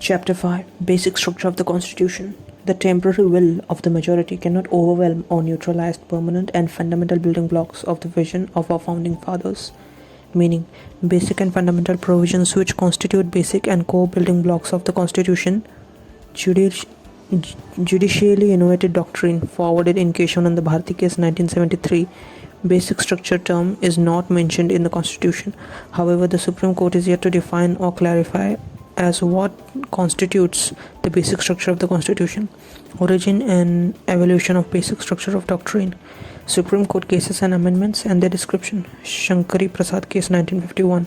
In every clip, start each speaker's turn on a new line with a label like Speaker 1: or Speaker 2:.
Speaker 1: Chapter 5 Basic Structure of the Constitution. The temporary will of the majority cannot overwhelm or neutralize permanent and fundamental building blocks of the vision of our founding fathers. Meaning, basic and fundamental provisions which constitute basic and core building blocks of the Constitution, judicially innovated doctrine forwarded in Keshavananda Bharati case 1973. Basic structure term is not mentioned in the Constitution. However, the Supreme Court is yet to define or clarify as what constitutes the basic structure of the Constitution. Origin and evolution of basic structure of doctrine. Supreme Court cases and amendments and their description. Shankari Prasad case 1951.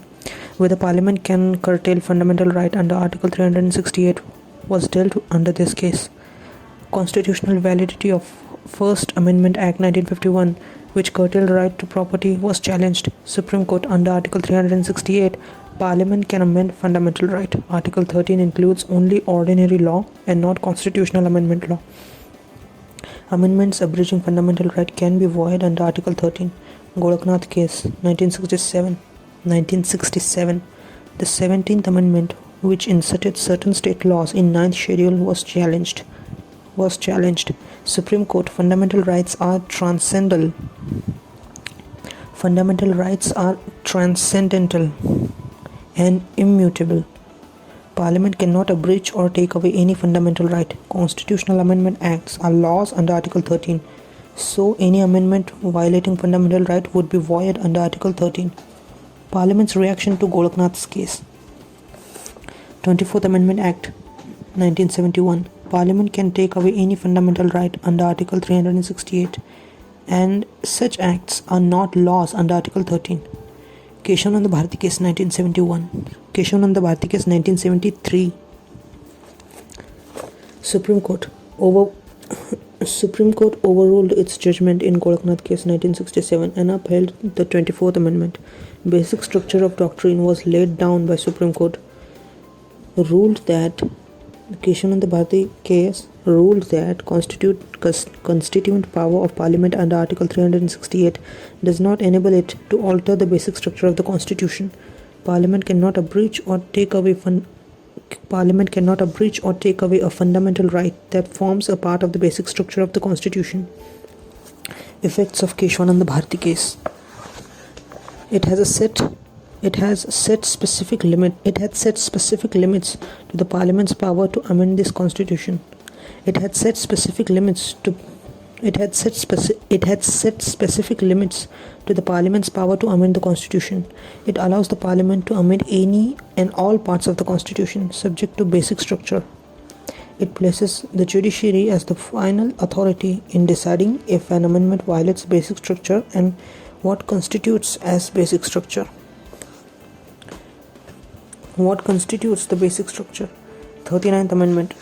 Speaker 1: Whether Parliament can curtail fundamental right under Article 368 was dealt under this case. Constitutional validity of First Amendment Act 1951, which curtailed right to property, was challenged. Supreme Court under Article 368, Parliament can amend fundamental right. Article 13 includes only ordinary law and not constitutional amendment law. Amendments abridging fundamental right can be void under Article 13. Golaknath case 1967. The 17th Amendment, which inserted certain state laws in 9th schedule, was challenged. Supreme Court, fundamental rights are transcendental. Fundamental rights are transcendental and immutable. Parliament cannot abridge or take away any fundamental right. Constitutional Amendment Acts are laws under Article 13. So any amendment violating fundamental right would be void under Article 13. Parliament's reaction to Golaknath's case. 24th Amendment Act 1971. Parliament can take away any fundamental right under Article 368, and such acts are not laws under Article 13. Keshavananda Bharati case 1971. Keshavananda Bharati case 1973. Supreme Court overruled its judgment in Golaknath case 1967 and upheld the 24th Amendment. Basic structure of doctrine was laid down by Supreme Court. Keshavananda Bharati case ruled that constituent power of Parliament under Article 368 does not enable it to alter the basic structure of the Constitution. Parliament cannot abridge or take away a fundamental right that forms a part of the basic structure of the Constitution. Effects of Keshavananda Bharati case. It had set specific limits to the Parliament's power to amend this Constitution. It had set specific limits to the Parliament's power to amend the Constitution. It allows the Parliament to amend any and all parts of the Constitution subject to basic structure. It places the judiciary as the final authority in deciding if an amendment violates basic structure and what constitutes as basic structure. What constitutes the basic structure? 39th Amendment.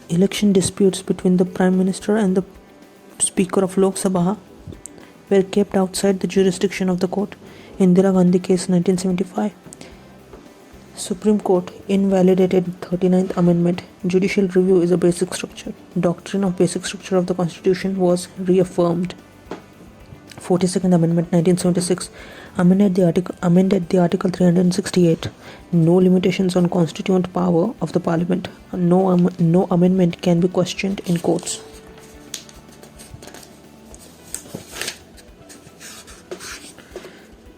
Speaker 1: Election disputes between the Prime Minister and the Speaker of Lok Sabha were kept outside the jurisdiction of the court. Indira Gandhi case 1975. Supreme Court invalidated 39th Amendment. Judicial review is a basic structure. Doctrine of basic structure of the Constitution was reaffirmed. 42nd Amendment 1976 amended the Article 368. No limitations on constituent power of the Parliament. No amendment can be questioned in courts.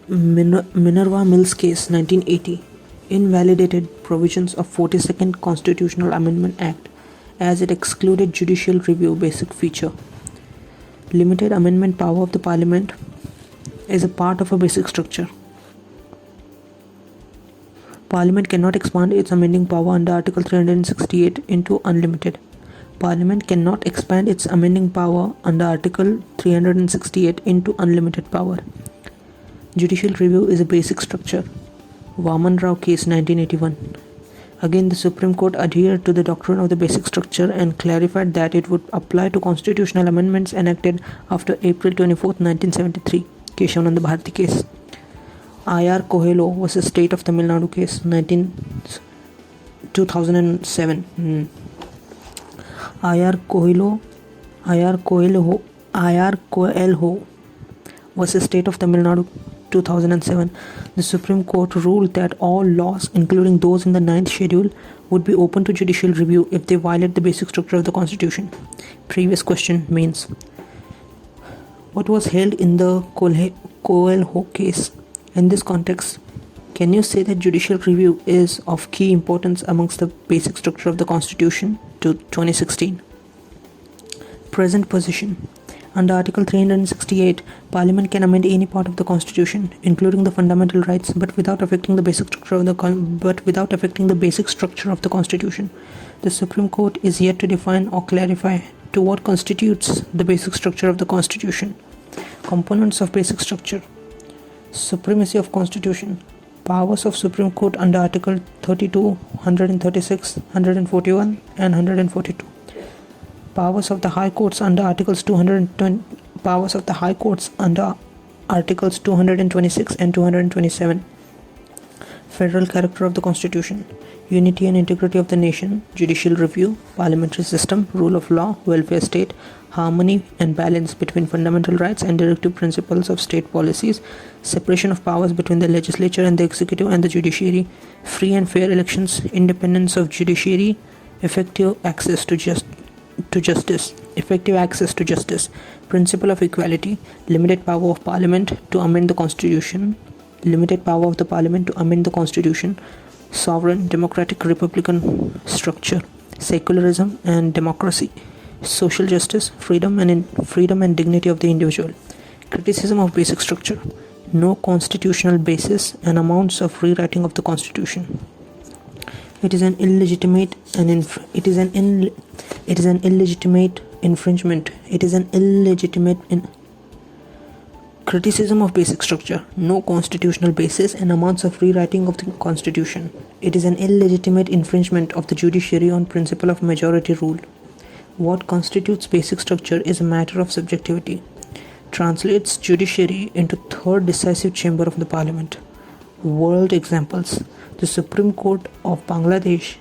Speaker 1: Minerva Mills case 1980 invalidated provisions of 42nd Constitutional Amendment Act as it excluded judicial review basic feature. Limited amendment power of the Parliament is a part of a basic structure. Parliament cannot expand its amending power under Article 368 into unlimited. Parliament cannot expand its amending power under Article 368 into unlimited power. Judicial review is a basic structure. Vaman Rao case 1981. Again, the Supreme Court adhered to the doctrine of the basic structure and clarified that it would apply to constitutional amendments enacted after April 24, 1973. Keshavananda Bharati case. I.R. Coelho vs. State of Tamil Nadu case 2007. I.R. Coelho versus State of Tamil Nadu 2007, the Supreme Court ruled that all laws, including those in the ninth schedule, would be open to judicial review if they violate the basic structure of the Constitution. Previous question means, what was held in the Coelho case? In this context, can you say that judicial review is of key importance amongst the basic structure of the Constitution to 2016? Present position. Under Article 368, Parliament can amend any part of the Constitution, including the fundamental rights, but without affecting the basic structure of the Constitution. The Supreme Court is yet to define or clarify to what constitutes the basic structure of the Constitution. Components of basic structure. Supremacy of Constitution. Powers of Supreme Court under Article 32, 136, 141 and 142. Powers of the High Courts under Articles 220. Powers of the High Courts under Articles 226 and 227. Federal character of the Constitution. Unity and integrity of the nation. Judicial review. Parliamentary system. Rule of law. Welfare state. Harmony and balance between fundamental rights and directive principles of state policies. Separation of powers between the legislature and the executive and the judiciary. Free and fair elections. Independence of judiciary. Effective access to justice. Effective access to justice. Principle of equality. Limited power of Parliament to amend the Constitution. Limited power of the Parliament to amend the Constitution. Sovereign, democratic, republican structure. Secularism and democracy. Social justice, freedom and dignity of the individual. Criticism of basic structure. No constitutional basis and amounts of rewriting of the Constitution. It is an illegitimate infringement. Criticism of basic structure. No constitutional basis and amounts of rewriting of the Constitution. It is an illegitimate infringement of the judiciary on principle of majority rule. What constitutes basic structure is a matter of subjectivity. Translates judiciary into third decisive chamber of the Parliament. World examples. The Supreme Court of Bangladesh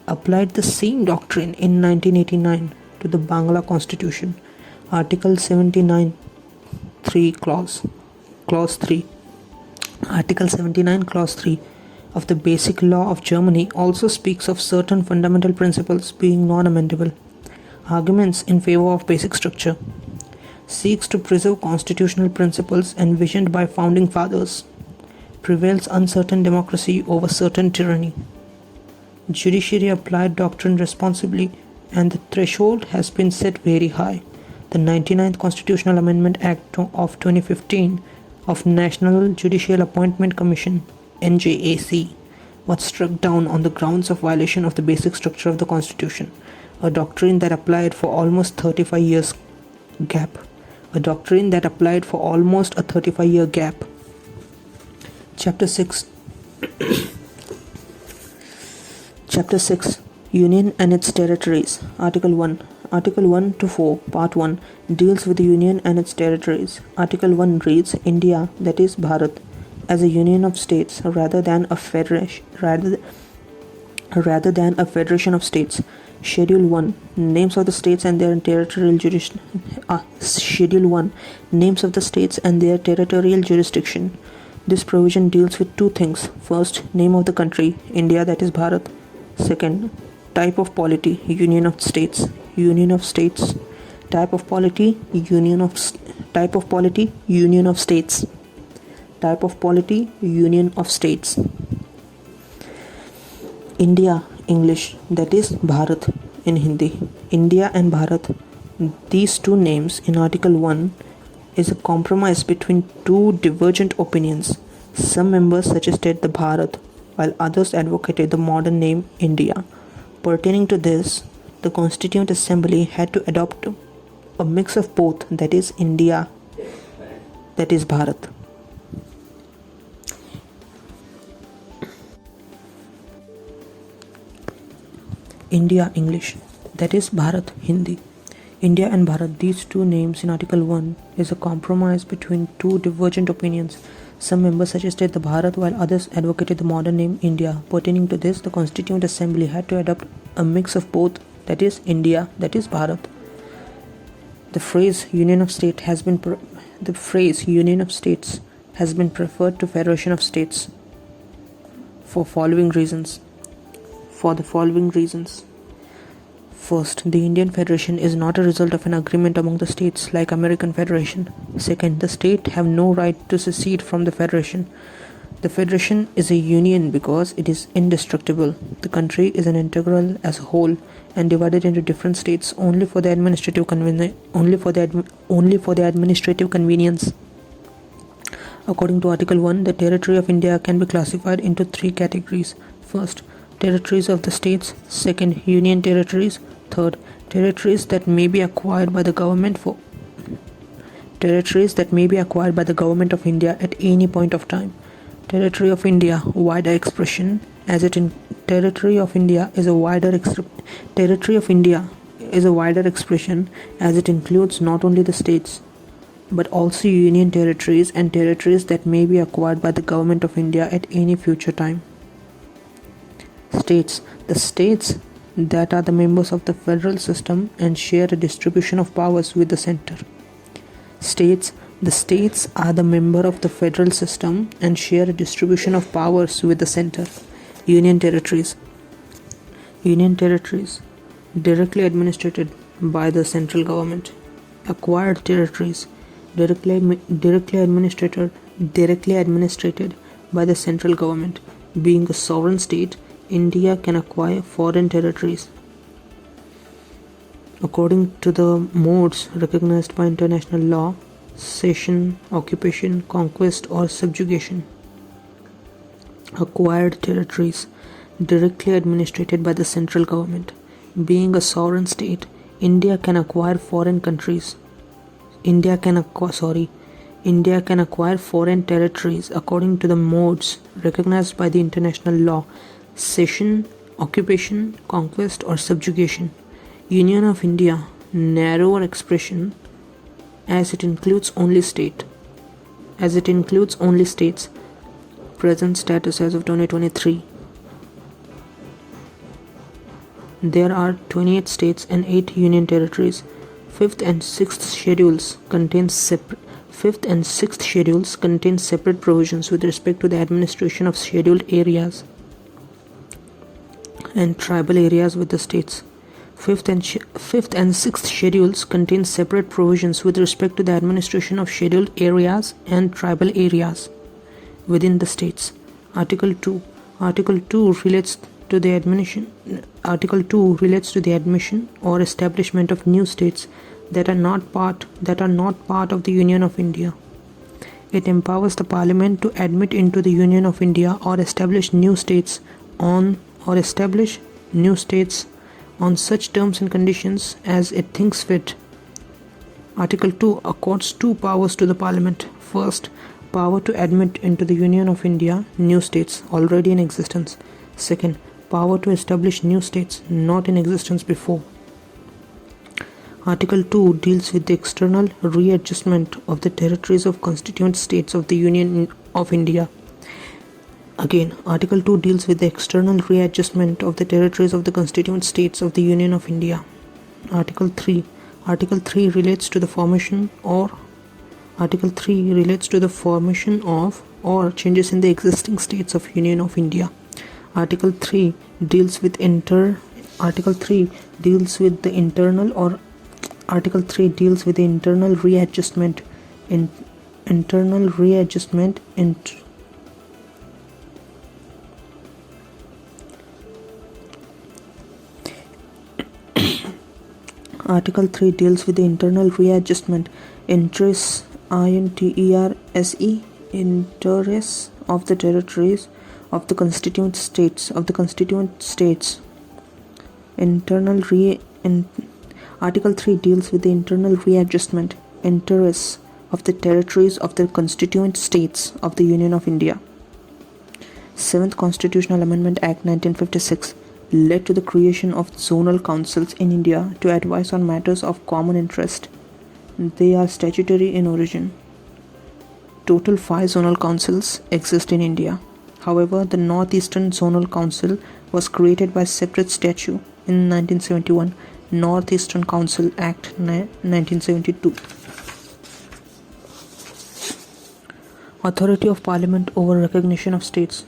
Speaker 1: applied the same doctrine in 1989 to the Bangla Constitution. Article 79 3 clause 3. Article 79 clause 3 of the Basic Law of Germany also speaks of certain fundamental principles being non-amendable. Arguments in favor of basic structure. Seeks to preserve constitutional principles envisioned by founding fathers. Prevails uncertain democracy over certain tyranny. Judiciary applied doctrine responsibly, and the threshold has been set very high. The 99th Constitutional Amendment Act of 2015 of National Judicial Appointment Commission (NJAC) was struck down on the grounds of violation of the basic structure of the Constitution, a doctrine that applied for almost 35 years gap. Chapter 6. Chapter 6. Union and its territories. Article 1. Article 1 to 4, Part 1, deals with the Union and its territories. Article 1 reads, India, that is Bharat, as a union of states rather than a federation of states. Schedule 1, names of the states and their territorial jurisdiction. Schedule 1, names of the states and their territorial jurisdiction. This provision deals with two things. First, name of the country, India, that is Bharat. Second, type of polity, union of states. Type of polity, union of states. Type of polity, union of states. India, English, that is Bharat in Hindi. India and Bharat, these two names in Article 1 is a compromise between two divergent opinions. Some members suggested the Bharat, while others advocated the modern name India. Pertaining to this, the Constituent Assembly had to adopt a mix of both, that is India, that is Bharat. India, English, that is Bharat, Hindi. India and Bharat, these two names in Article 1 is a compromise between two divergent opinions. Some members suggested the Bharat while others advocated the modern name India. Pertaining to this, the Constituent Assembly had to adopt a mix of both, that is India, that is Bharat. The phrase Union of States has been preferred to Federation of States for the following reasons. First, the Indian Federation is not a result of an agreement among the states like American Federation. Second, the states have no right to secede from the Federation. The Federation is a union because it is indestructible. The country is an integral as a whole and divided into different states only for the administrative convenience. According to Article 1, the territory of India can be classified into 3 categories. First, territories of the states. Second, union territories. Third, territories that may be acquired by the government of India at any point of time. Territory of India, wider expression, territory of India is a wider expression as it includes not only the states but also union territories and territories that may be acquired by the government of India at any future time. States. The states that are the members of the federal system and share a distribution of powers with the center. States. The states are the member of the federal system and share a distribution of powers with the center. Union territories. Directly administered by the central government. Acquired territories. Directly administered by the central government. Being a sovereign state, India can acquire foreign territories according to the modes recognized by international law: cession, occupation, conquest, or subjugation. Acquired territories, directly administered by the central government. Being a sovereign state, India can acquire foreign territories according to the modes recognized by the international law: cession, occupation, conquest, or subjugation. Union of India, narrower expression, as it includes only states. Present status as of 2023. There are 28 states and 8 union territories. 5th and 6th schedules contain separate provisions with respect to the administration of scheduled areas and tribal areas with the states. 5th and 6th schedules contain separate provisions with respect to the administration of scheduled areas and tribal areas within the states. Article 2 relates to the admission or establishment of new states that are not part of the Union of India. It empowers the Parliament to admit into the Union of India or establish new states on such terms and conditions as it thinks fit. Article 2 accords 2 powers to the Parliament. First, power to admit into the Union of India new states already in existence. Second, power to establish new states not in existence before. Article 2 deals with the external readjustment of the territories of constituent states of the Union of India. Again, Article 2 deals with the external readjustment of the territories of the constituent states of the Union of India. Article 3 relates to the formation of or changes in the existing states of Union of India. Article 3 deals with the internal readjustment Article 3 deals with the internal readjustment interests of the territories of the constituent states Article 3 deals with the internal readjustment interests of the territories of the constituent states of the Union of India. 7th Constitutional Amendment Act 1956 led to the creation of zonal councils in India to advise on matters of common interest. They are statutory in origin. Total 5 zonal councils exist in India. However, the Northeastern Zonal Council was created by separate statute in 1971. Northeastern Council Act 1972. Authority of Parliament over recognition of states.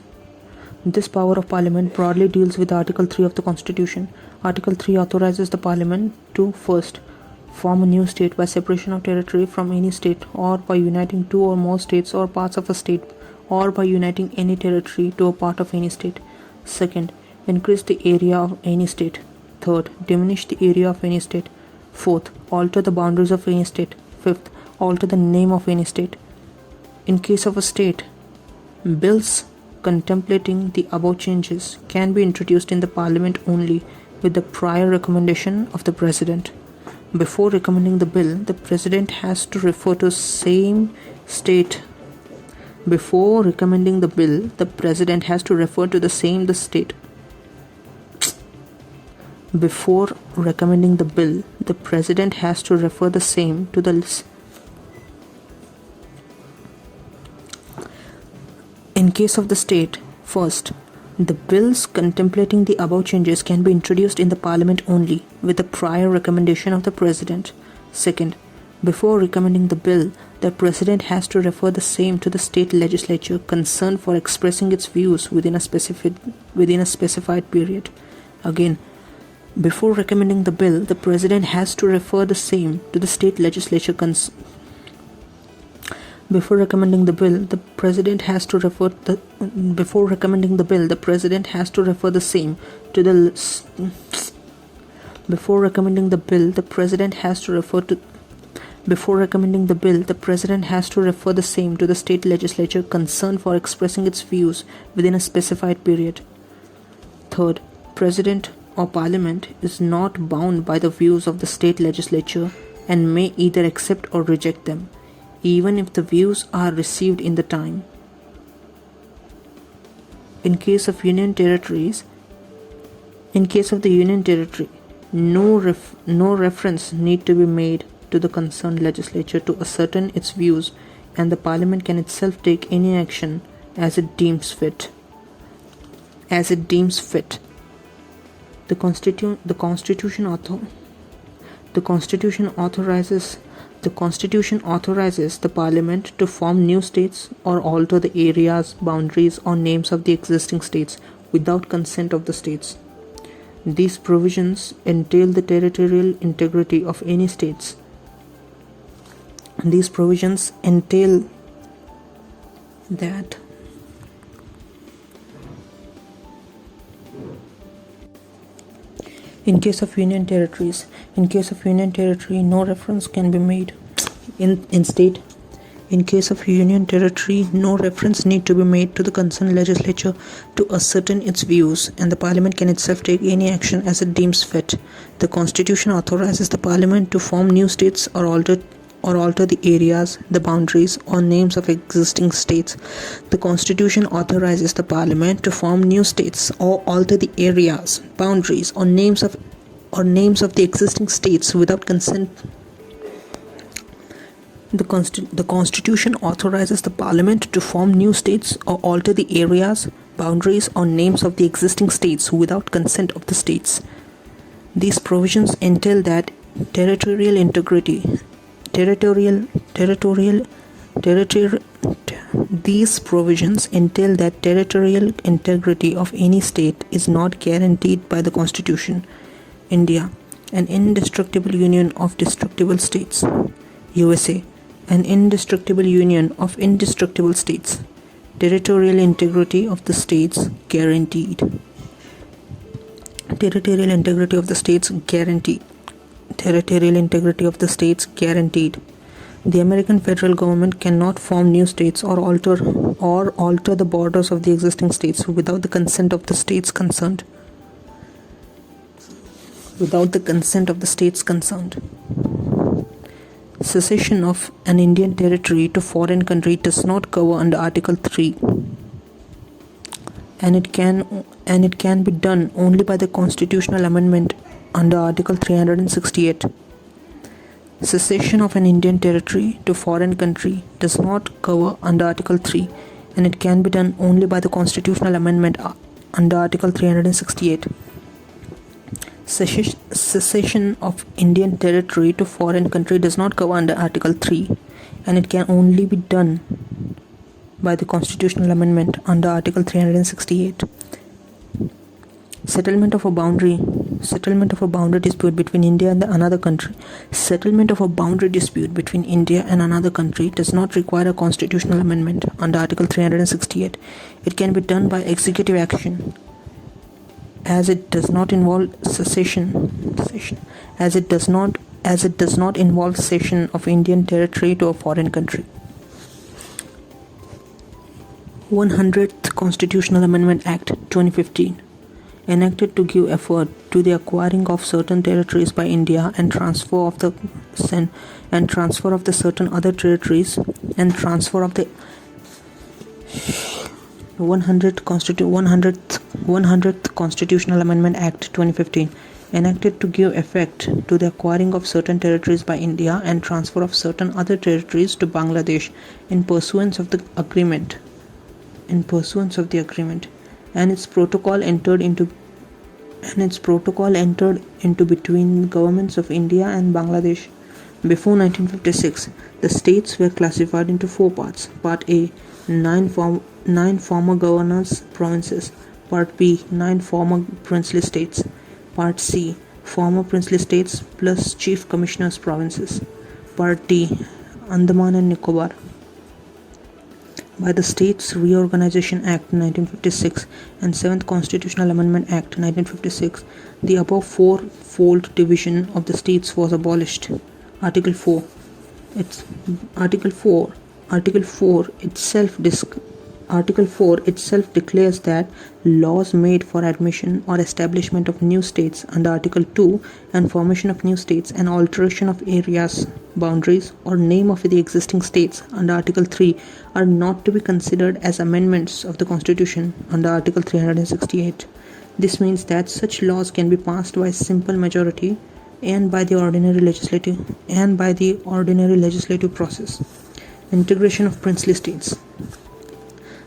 Speaker 1: This power of Parliament broadly deals with Article 3 of the Constitution. Article 3 authorizes the Parliament to first form a new state by separation of territory from any state, or by uniting two or more states or parts of a state, or by uniting any territory to a part of any state. Second, increase the area of any state. Third, diminish the area of any state. Fourth, alter the boundaries of any state. Fifth, alter the name of any state. In case of a state, bills contemplating the above changes can be introduced in the Parliament only with the prior recommendation of the President. Before recommending the bill, the President has to refer to same state. Before recommending the bill, the President has to refer to the state. Before recommending the bill, the President has to refer the same to the list. In case of the state, first, the bills contemplating the above changes can be introduced in the Parliament only with the prior recommendation of the President. Second, before recommending the bill, the President has to refer the same to the state legislature concerned for expressing its views within a specified period. Again, before recommending the bill, the President has to refer the same to the state legislature Before recommending the bill, the President has to refer the same to the Before recommending the bill, the President has to refer the same to the state legislature concerned for expressing its views within a specified period. Third, President or Parliament is not bound by the views of the state legislature and may either accept or reject them, even if the views are received in the time. In case of the Union Territory, no reference need to be made to the concerned legislature to ascertain its views, and the Parliament can itself take any action as it deems fit. The Constitution authorizes the Parliament to form new states or alter the areas, boundaries, or names of the existing states without consent of the states. These provisions entail the territorial integrity of any states. These provisions entail that In case of Union Territory, no reference can be made in state. In case of Union Territory, no reference need to be made to the concerned legislature to ascertain its views, and the Parliament can itself take any action as it deems fit. The Constitution authorizes the Parliament to form new states or alter the areas, the boundaries, or names of existing states. The Constitution authorizes the Parliament to form new states or alter the areas, boundaries, or names of the existing states without consent. The Constitution authorizes the Parliament to form new states or alter the areas, boundaries, or names of the existing states without consent of the states. These provisions entail that territorial integrity of any state is not guaranteed by the Constitution. India, an indestructible union of destructible states. USA, an indestructible union of indestructible states. Territorial integrity of the states guaranteed. Territorial integrity of the states guaranteed. The American federal government cannot form new states or alter the borders of the existing states without the consent of the states concerned. Secession of an Indian territory to foreign country does not cover under Article 3, and it can be done only by the constitutional amendment under Article 368. Secession of an Indian territory to foreign country does not cover under Article 3, and it can be done only by the constitutional amendment under Article 368. Cession of Indian territory to foreign country does not cover under Article 3, and it can only be done by the constitutional amendment under Article 368. Settlement of a boundary dispute between India and another country. Settlement of a boundary dispute between India and another country does not require a constitutional amendment under Article 368. It can be done by executive action, as it does not involve as it does not involve cession of Indian territory to a foreign country. 100th Constitutional Amendment Act 2015, enacted to give effort to the acquiring of certain territories by India and transfer of the certain other territories and transfer of the 100th Constitutional Amendment Act 2015, enacted to give effect to the acquiring of certain territories by India and transfer of certain other territories to Bangladesh in pursuance of the agreement, and its protocol entered into between governments of India and Bangladesh. Before 1956, the states were classified into four parts. Part A, 9 former governors' provinces. Part B, 9 former princely states. Part C, former princely states plus chief commissioners' provinces. Part D, Andaman and Nicobar. By the States Reorganization Act 1956 and 7th Constitutional Amendment Act 1956, the above four-fold division of the states was abolished. Article 4 itself declares that laws made for admission or establishment of new states under Article 2 and formation of new states and alteration of areas, boundaries or name of the existing states under Article 3 are not to be considered as amendments of the Constitution under Article 368. This means that such laws can be passed by simple majority and by the ordinary legislative process. Integration of princely states.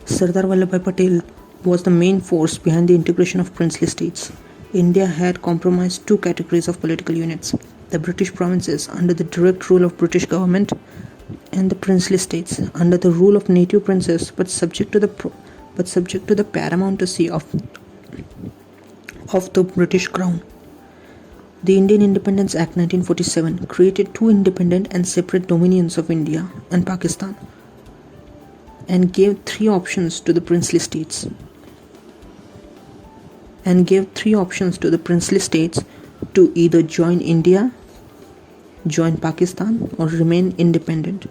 Speaker 1: Sardar Vallabhbhai Patel was the main force behind the integration of princely states. India had comprised two categories of political units: the British provinces under the direct rule of British government, and the princely states under the rule of native princes, but subject to the paramountcy of the British Crown. The Indian Independence Act 1947 created two independent and separate dominions of India and Pakistan, and gave three options to the princely states to either join India, join Pakistan, or remain independent.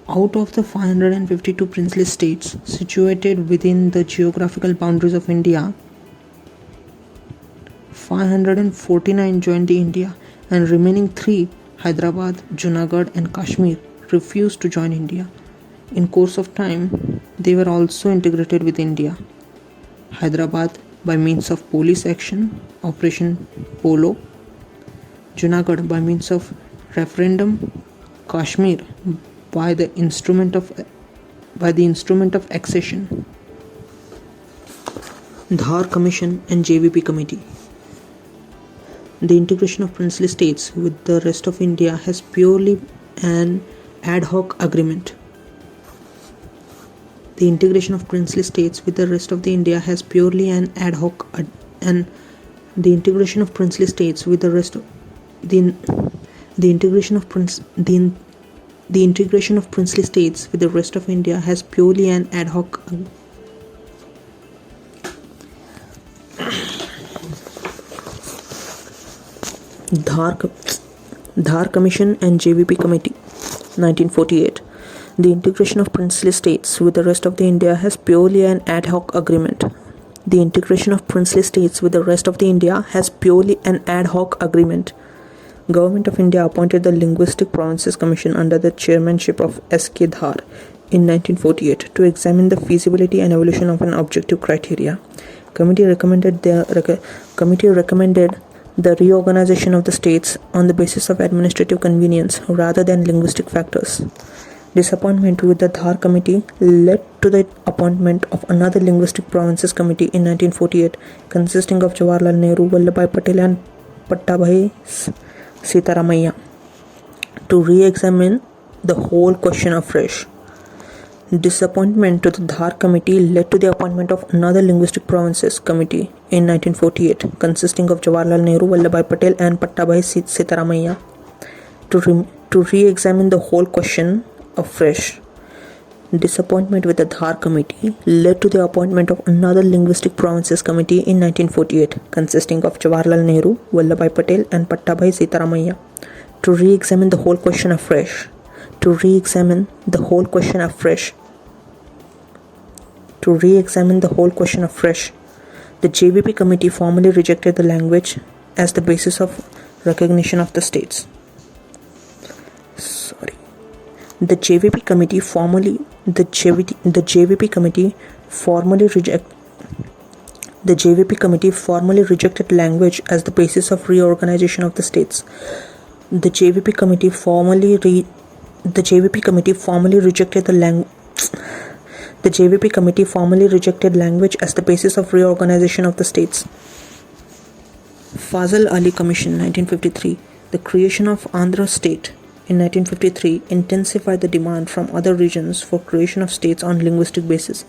Speaker 1: Out of the 552 princely states situated within the geographical boundaries of India, 549 joined the India, and remaining three, Hyderabad, Junagadh and Kashmir, refused to join India. In course of time, they were also integrated with India. Hyderabad by means of police action, Operation Polo; Junagadh by means of referendum; Kashmir by the instrument of accession. Dhar Commission and JVP Committee. The integration of princely states with the rest of India has purely an ad hoc agreement. The integration of princely states with the rest of the India has purely an ad hoc and the integration of princely states with the rest of the integration of princely states with the rest of India has purely an ad hoc. Dhar Commission and JVP Committee, 1948. The integration of princely states with the rest of the India has purely an ad hoc agreement. The integration of princely states with the rest of the India has purely an ad hoc agreement. Government of India appointed the Linguistic Provinces Commission under the chairmanship of S.K. Dhar in 1948 to examine the feasibility and evolution of an objective criteria. Committee recommended the reorganization of the states on the basis of administrative convenience rather than linguistic factors. Disappointment with the Dhar Committee led to the appointment of another Linguistic Provinces Committee in 1948, consisting of Jawaharlal Nehru, Vallabhbhai Patel and Pattabhai Sitaramaiah, to re-examine the whole question afresh. Disappointment to the Dhar Committee led to the appointment of another Linguistic Provinces Committee in 1948, consisting of Jawaharlal Nehru, Vallabhbhai Patel and Pattabhai Sitaramaiah, to re-examine the whole question afresh. Disappointment with the Dhar Committee led to the appointment of another Linguistic Provinces Committee in 1948, consisting of Jawaharlal Nehru, Vallabhbhai Patel and Pattabhai Sitaramaiah, to re-examine the whole question afresh. To re-examine the whole question afresh. The JVP Committee formally rejected the language as the basis of recognition of the states. The JVP Committee formally rejected language as the basis of reorganization of the states. The JVP Committee formally rejected language as the basis of reorganization of the states. Fazal Ali Commission, 1953. The creation of Andhra State in 1953 intensified the demand from other regions for creation of states on linguistic basis.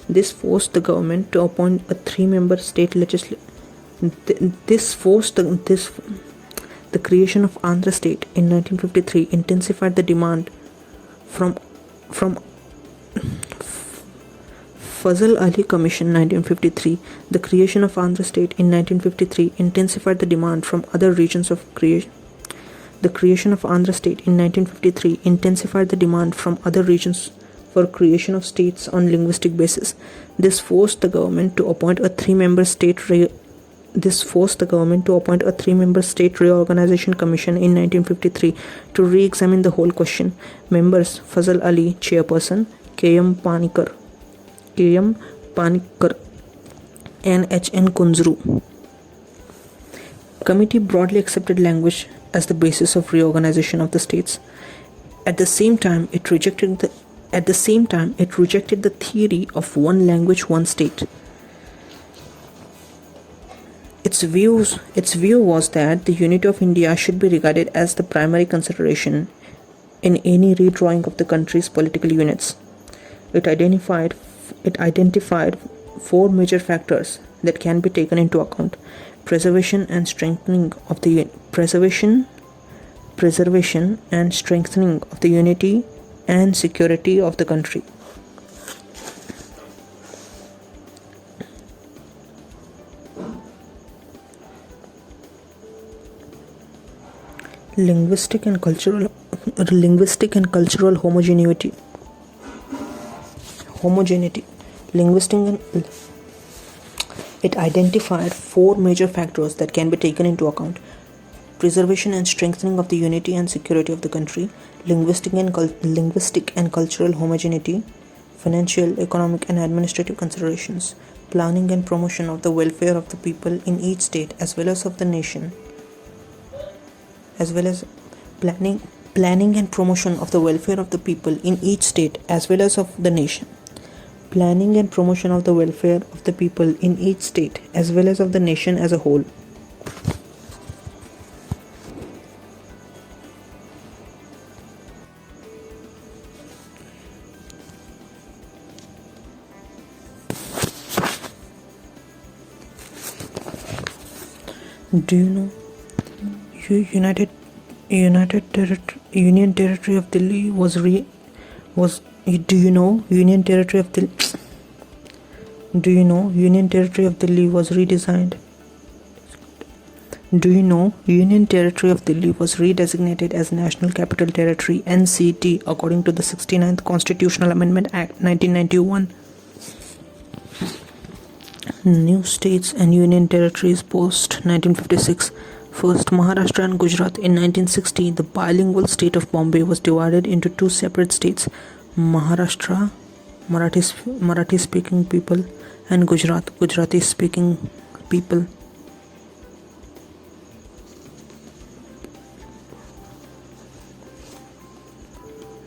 Speaker 1: This forced the government to appoint a 3-member state legislature. The creation of Andhra State in 1953 intensified the demand from Fazal Ali Commission, 1953. The creation of Andhra State in 1953 intensified the demand from other regions of creation. The creation of Andhra State in 1953 intensified the demand from other regions for creation of states on linguistic basis. This forced the government to appoint a 3-member state reorganization commission in 1953 to re-examine the whole question. Members: Fazal Ali, Chairperson; K.M. Panikar, and H.N. Kunzru. Committee broadly accepted language as the basis of reorganization of the states. At the same time, it rejected the theory of one language, one state. Its view was that the unity of India should be regarded as the primary consideration in any redrawing of the country's political units. It identified 4 major factors that can be taken into account: preservation and strengthening of the unity and security of the country. Linguistic and cultural homogeneity. It identified 4 major factors that can be taken into account: preservation and strengthening of the unity and security of the country, linguistic and cultural homogeneity, financial, economic and administrative considerations, planning and promotion of the welfare of the people in each state as well as of the nation, planning and promotion of the welfare of the people in each state as well as of the nation. Planning and promotion of the welfare of the people in each state as well as of the nation as a whole. Do you know Union Territory of Delhi was Union Territory of Delhi was redesigned? Do you know Union Territory of Delhi was redesignated as National Capital Territory (NCT) according to the 69th Constitutional Amendment Act 1991? New states and union territories post 1956. First, Maharashtra and Gujarat. In 1960, the bilingual state of Bombay was divided into 2 separate states: Maharashtra, Marathi speaking people, and Gujarat, Gujarati speaking people.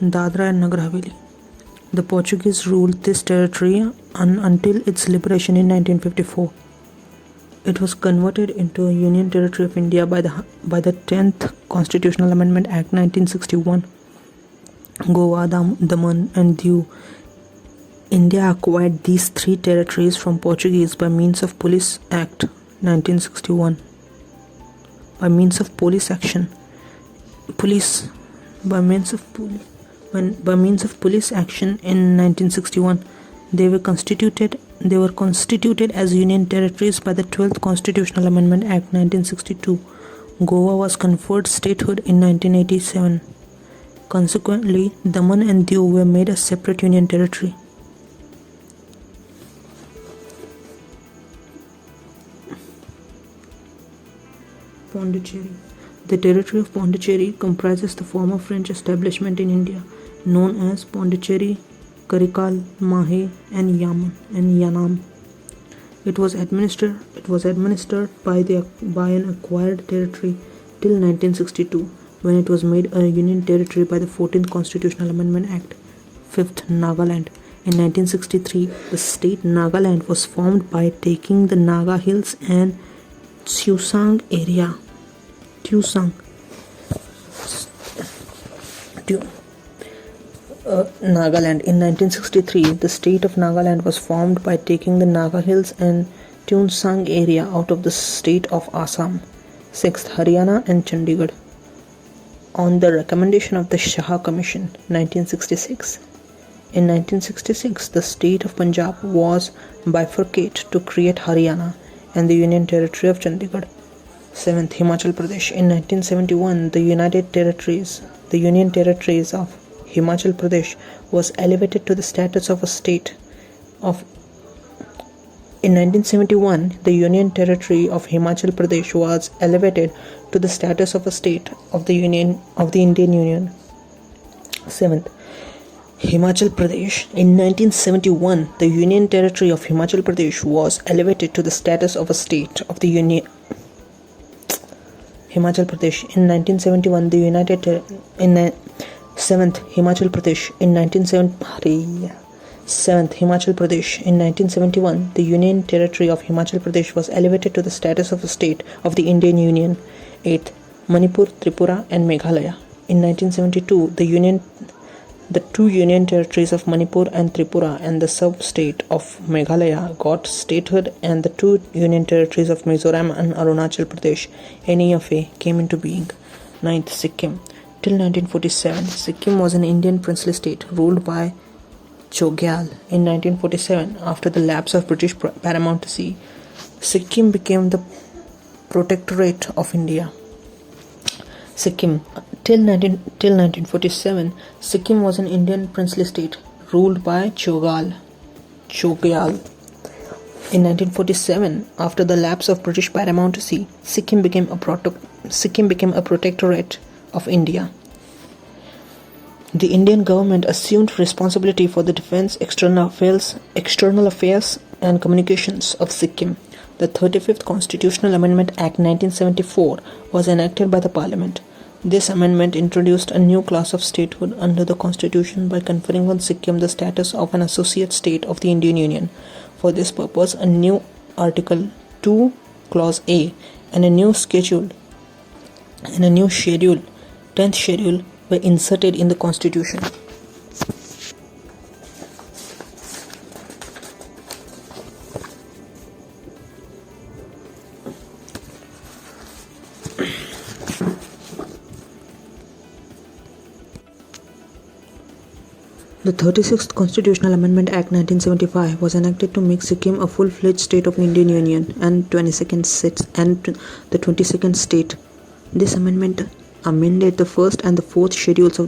Speaker 1: Dadra and Nagar Haveli. The Portuguese ruled this territory until its liberation in 1954. It was converted into a Union Territory of India by the 10th Constitutional Amendment Act 1961. Goa, Daman and Diu. India acquired these three territories from Portuguese by means of Police Act 1961. By means of police action. By means of police action in 1961, they were constituted as Union Territories by the 12th Constitutional Amendment Act 1962. Goa was conferred statehood in 1987. Consequently, Daman and Diu were made a separate Union Territory. Pondicherry. The territory of Pondicherry comprises the former French establishment in India, known as Pondicherry, Karikal, Mahe, and Yanam. It was administered by an acquired territory till 1962, when it was made a Union Territory by the 14th Constitutional Amendment Act. 5th, Nagaland. In 1963, the state Nagaland was formed by taking the Naga Hills and Tsusang area. Nagaland. In 1963, the state of Nagaland was formed by taking the Naga Hills and Tuensang area out of the state of Assam. 6th, Haryana and Chandigarh. On the recommendation of the Shah Commission, 1966. In 1966, the state of Punjab was bifurcated to create Haryana and the Union Territory of Chandigarh. 7th, Himachal Pradesh. In 1971, the Union Territories of Himachal Pradesh was elevated to the status of a state of. In 1971, the Union Territory of Himachal Pradesh was elevated to the status of a state of the Indian Union. 7th, Himachal Pradesh. In 1971, the Union Territory of Himachal Pradesh was elevated to the status of a state of the Union. Himachal Pradesh. In 1971, the United in 7th, Himachal Pradesh. In 7th, Himachal Pradesh. In 1971, the Union Territory of Himachal Pradesh was elevated to the status of a state of the Indian Union. 8th, Manipur, Tripura and Meghalaya. In 1972, the two Union Territories of Manipur and Tripura and the sub-state of Meghalaya got statehood, and the two Union Territories of Mizoram and Arunachal Pradesh (NEFA) came into being. 9th, Sikkim. Till 1947, Sikkim was an Indian princely state ruled by Chogyal. In 1947, after the lapse of British paramountcy, Sikkim became the protectorate of India. Sikkim. Till 1947, Sikkim was an Indian princely state ruled by Chogyal. In 1947, after the lapse of British paramountcy, Sikkim became a protectorate of India. The Indian government assumed responsibility for the defense, external affairs and communications of Sikkim. The 35th Constitutional Amendment Act 1974 was enacted by the Parliament. This amendment introduced a new class of statehood under the Constitution by conferring on Sikkim the status of an associate state of the Indian Union. For this purpose, a new Article 2, Clause A, and a new schedule, 10th schedule, were inserted in the Constitution. The 36th Constitutional Amendment Act 1975 was enacted to make Sikkim a full-fledged state of the Indian Union and the 22nd state. This amendment amended the first and the fourth schedules to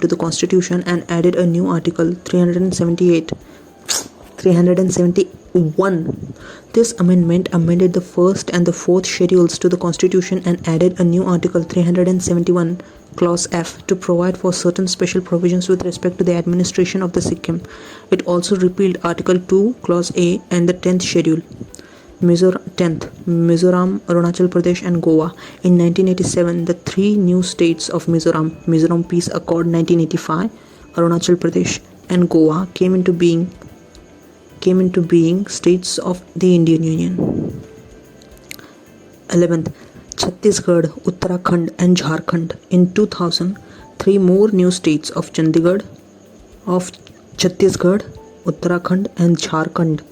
Speaker 1: the Constitution and added a new Article 371. This amendment amended the first and the fourth schedules to the Constitution and added a new Article 371, Clause F, to provide for certain special provisions with respect to the administration of the Sikkim. It also repealed Article 2, Clause A and the 10th schedule. 10th, Mizoram, Arunachal Pradesh, and Goa. In 1987, the three new states of Mizoram Peace Accord 1985, Arunachal Pradesh, and Goa came into being states of the Indian Union. 11th, Chhattisgarh, Uttarakhand, and Jharkhand. In 2000, three more new states of Chhattisgarh, Uttarakhand, and Jharkhand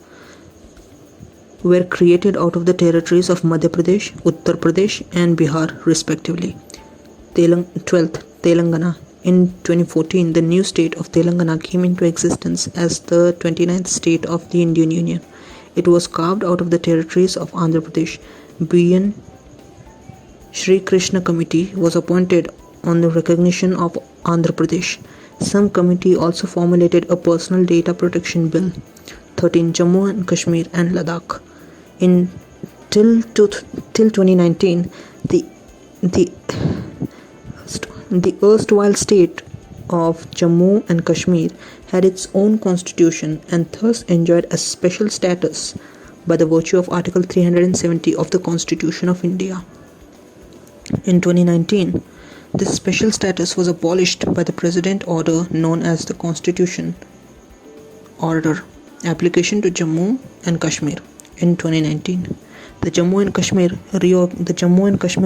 Speaker 1: were created out of the territories of Madhya Pradesh, Uttar Pradesh, and Bihar, respectively. 12th, Telangana. In 2014, the new state of Telangana came into existence as the 29th state of the Indian Union. It was carved out of the territories of Andhra Pradesh. B.N. Shri Krishna Committee was appointed on the recognition of Andhra Pradesh. Some committee also formulated a personal data protection bill. 13. Jammu and Kashmir and Ladakh. Till 2019, the erstwhile state of Jammu and Kashmir had its own constitution and thus enjoyed a special status by the virtue of Article 370 of the Constitution of India. In 2019, this special status was abolished by the President Order known as the Constitution Order, application to Jammu and Kashmir. In 2019, the Jammu and Kashmir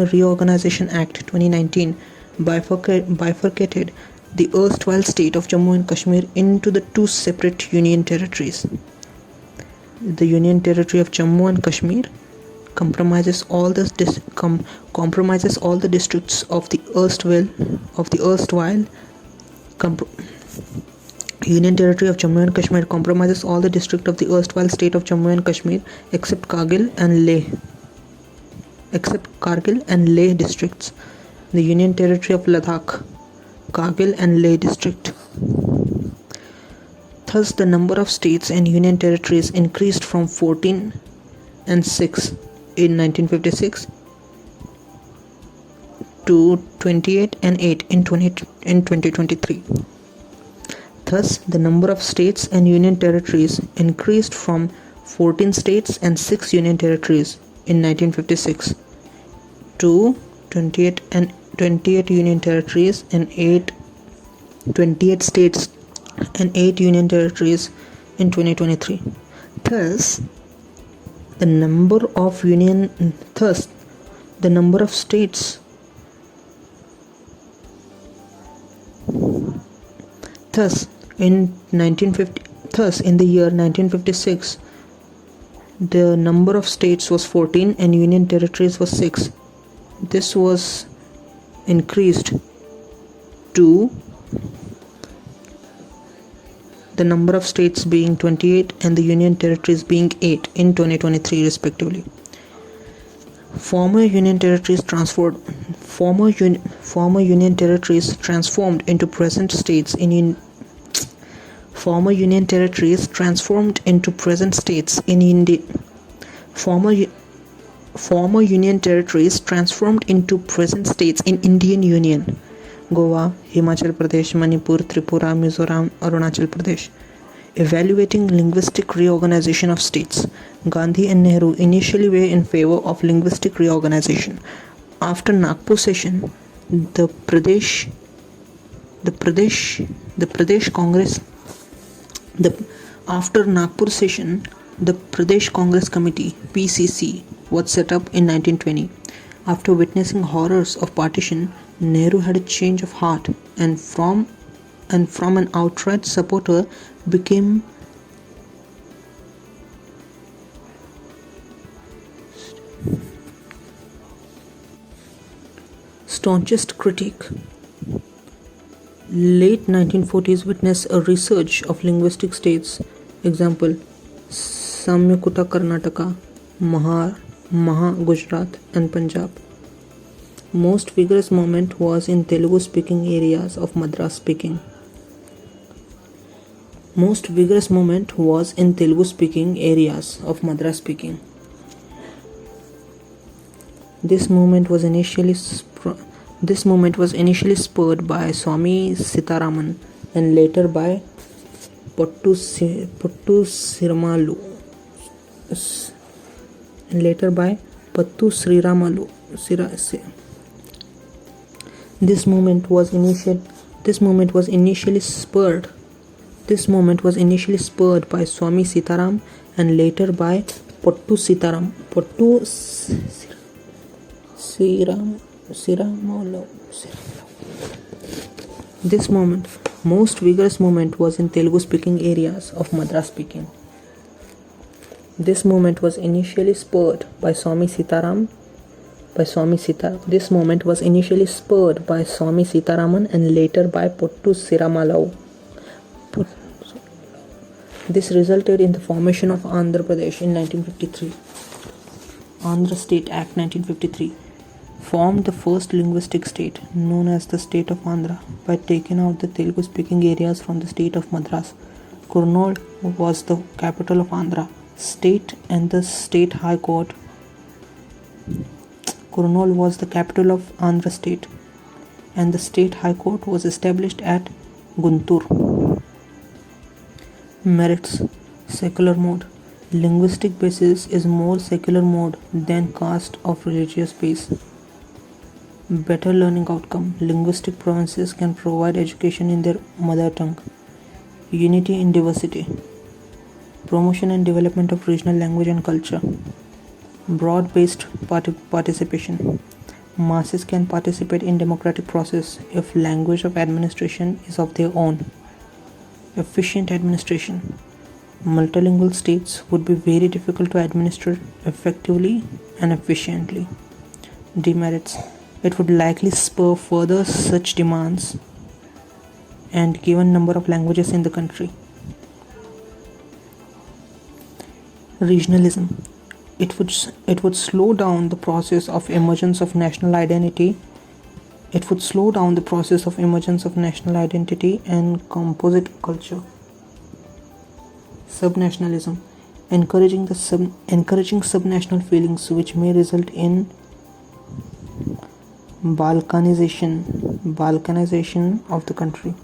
Speaker 1: Reorganization Act 2019 bifurcated the erstwhile state of Jammu and Kashmir into the two separate union territories. The Union Territory of Jammu and Kashmir compromises all the districts of the erstwhile Union Territory of Jammu and Kashmir compromises all the district of the erstwhile state of Jammu and Kashmir except Kargil and Leh districts. The Union Territory of Ladakh, Kargil and Leh district. Thus, the number of states and union territories increased from 14 and 6 in 1956 to 28 and 8 in 2023. Thus, the number of states and union territories increased from 14 states and 6 union territories in 1956 to 28 union territories and 28 states and 8 union territories in 2023. Thus, the number of states in the year 1956, the number of states was 14 and union territories was 6. This was increased to the number of states being 28 and the union territories being 8 in 2023 respectively. Former union territories transformed into present states in Former union territories transformed into present states in India. Former union territories transformed into present states in Indian Union. Goa, Himachal Pradesh, Manipur, Tripura, Mizoram, Arunachal Pradesh. Evaluating linguistic reorganization of states. Gandhi and Nehru initially were in favor of linguistic reorganization. After Nagpur session, the Pradesh Congress Committee (PCC) was set up in 1920. After witnessing horrors of partition, Nehru had a change of heart and from an outright supporter became staunchest critic. Late 1940s witnessed a resurgence of linguistic states. Example: Samyukuta Karnataka, Maha Gujarat and Punjab. Most vigorous movement was in Telugu-speaking areas of Madras speaking. This movement was initially spurred by Swami Sitaraman and later by Pottu Sirmalu. and later by Pattu Sriramalu. This movement was initially spurred by Swami Sitaram and later by Pottu Sitaram. Siramalu. This most vigorous movement was in Telugu speaking areas of Madras speaking. This movement was initially spurred by Swami Sitaraman and later by Pottu Siramalu. This resulted in the formation of Andhra Pradesh in 1953. Andhra State Act 1953 formed the first linguistic state, known as the State of Andhra, by taking out the Telugu speaking areas from the state of Madras. Kurnool was the capital of Andhra State and the State High Court. Kurnool was the capital of Andhra State and the State High Court was established at Guntur. Merits: secular mode. Linguistic basis is more secular mode than caste of religious base. Better learning outcome. Linguistic provinces can provide education in their mother tongue. Unity in diversity. Promotion and development of regional language and culture. Broad-based participation. Masses can participate in democratic process if language of administration is of their own. Efficient administration. Multilingual states would be very difficult to administer effectively and efficiently. Demerits. It would likely spur further such demands and given number of languages in the country. Regionalism. It would slow down the process of emergence of national identity. It would slow down the process of emergence of national identity and composite culture. Subnationalism. Encouraging subnational feelings which may result in balkanization of the country.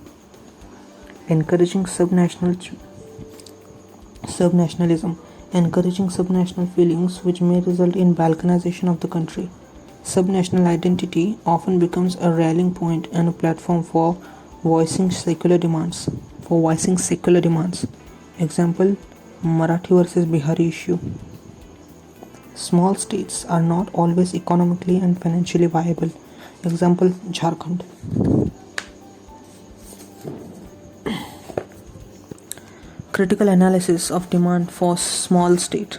Speaker 1: Encouraging subnationalism. Encouraging subnational feelings which may result in balkanization of the country. Subnational identity often becomes a rallying point and a platform for voicing secular demands. Example: Marathi versus Bihari issue. Small states are not always economically and financially viable. Example: Jharkhand. Critical analysis of demand for small state.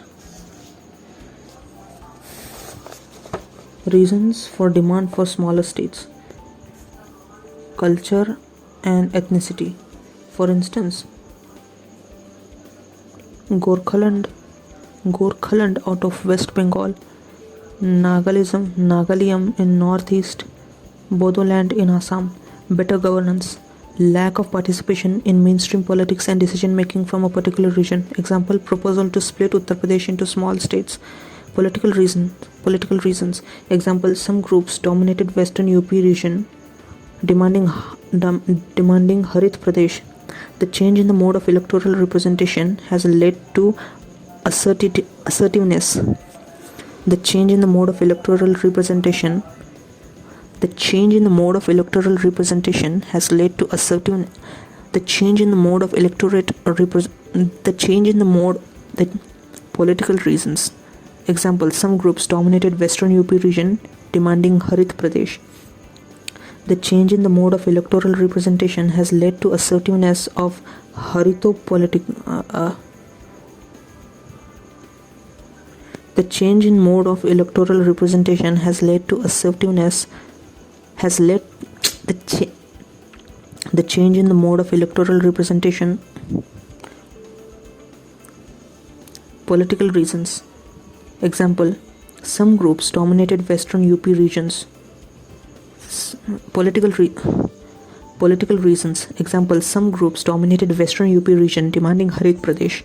Speaker 1: Reasons for demand for smaller states. Culture and ethnicity. For instance, Gorkhaland out of West Bengal, Nagalyam in Northeast, Bodoland in Assam. Better governance. Lack of participation in mainstream politics and decision making from a particular region. Example: proposal to split Uttar Pradesh into small states. Political reasons. Example: some groups dominated western UP region, demanding Harit Pradesh. The change in the mode of electoral representation has led to assertiveness. The change in the mode of electoral representation has led to assertiveness. Political reasons. Example: some groups dominated western UP region, demanding Harit Pradesh. The change in the mode of electoral representation has led to assertiveness of The change in mode of electoral representation has led to assertiveness. The change in the mode of electoral representation. Political reasons. Example: some groups dominated western UP regions. Political reasons. Example: some groups dominated western UP region, demanding Harit Pradesh.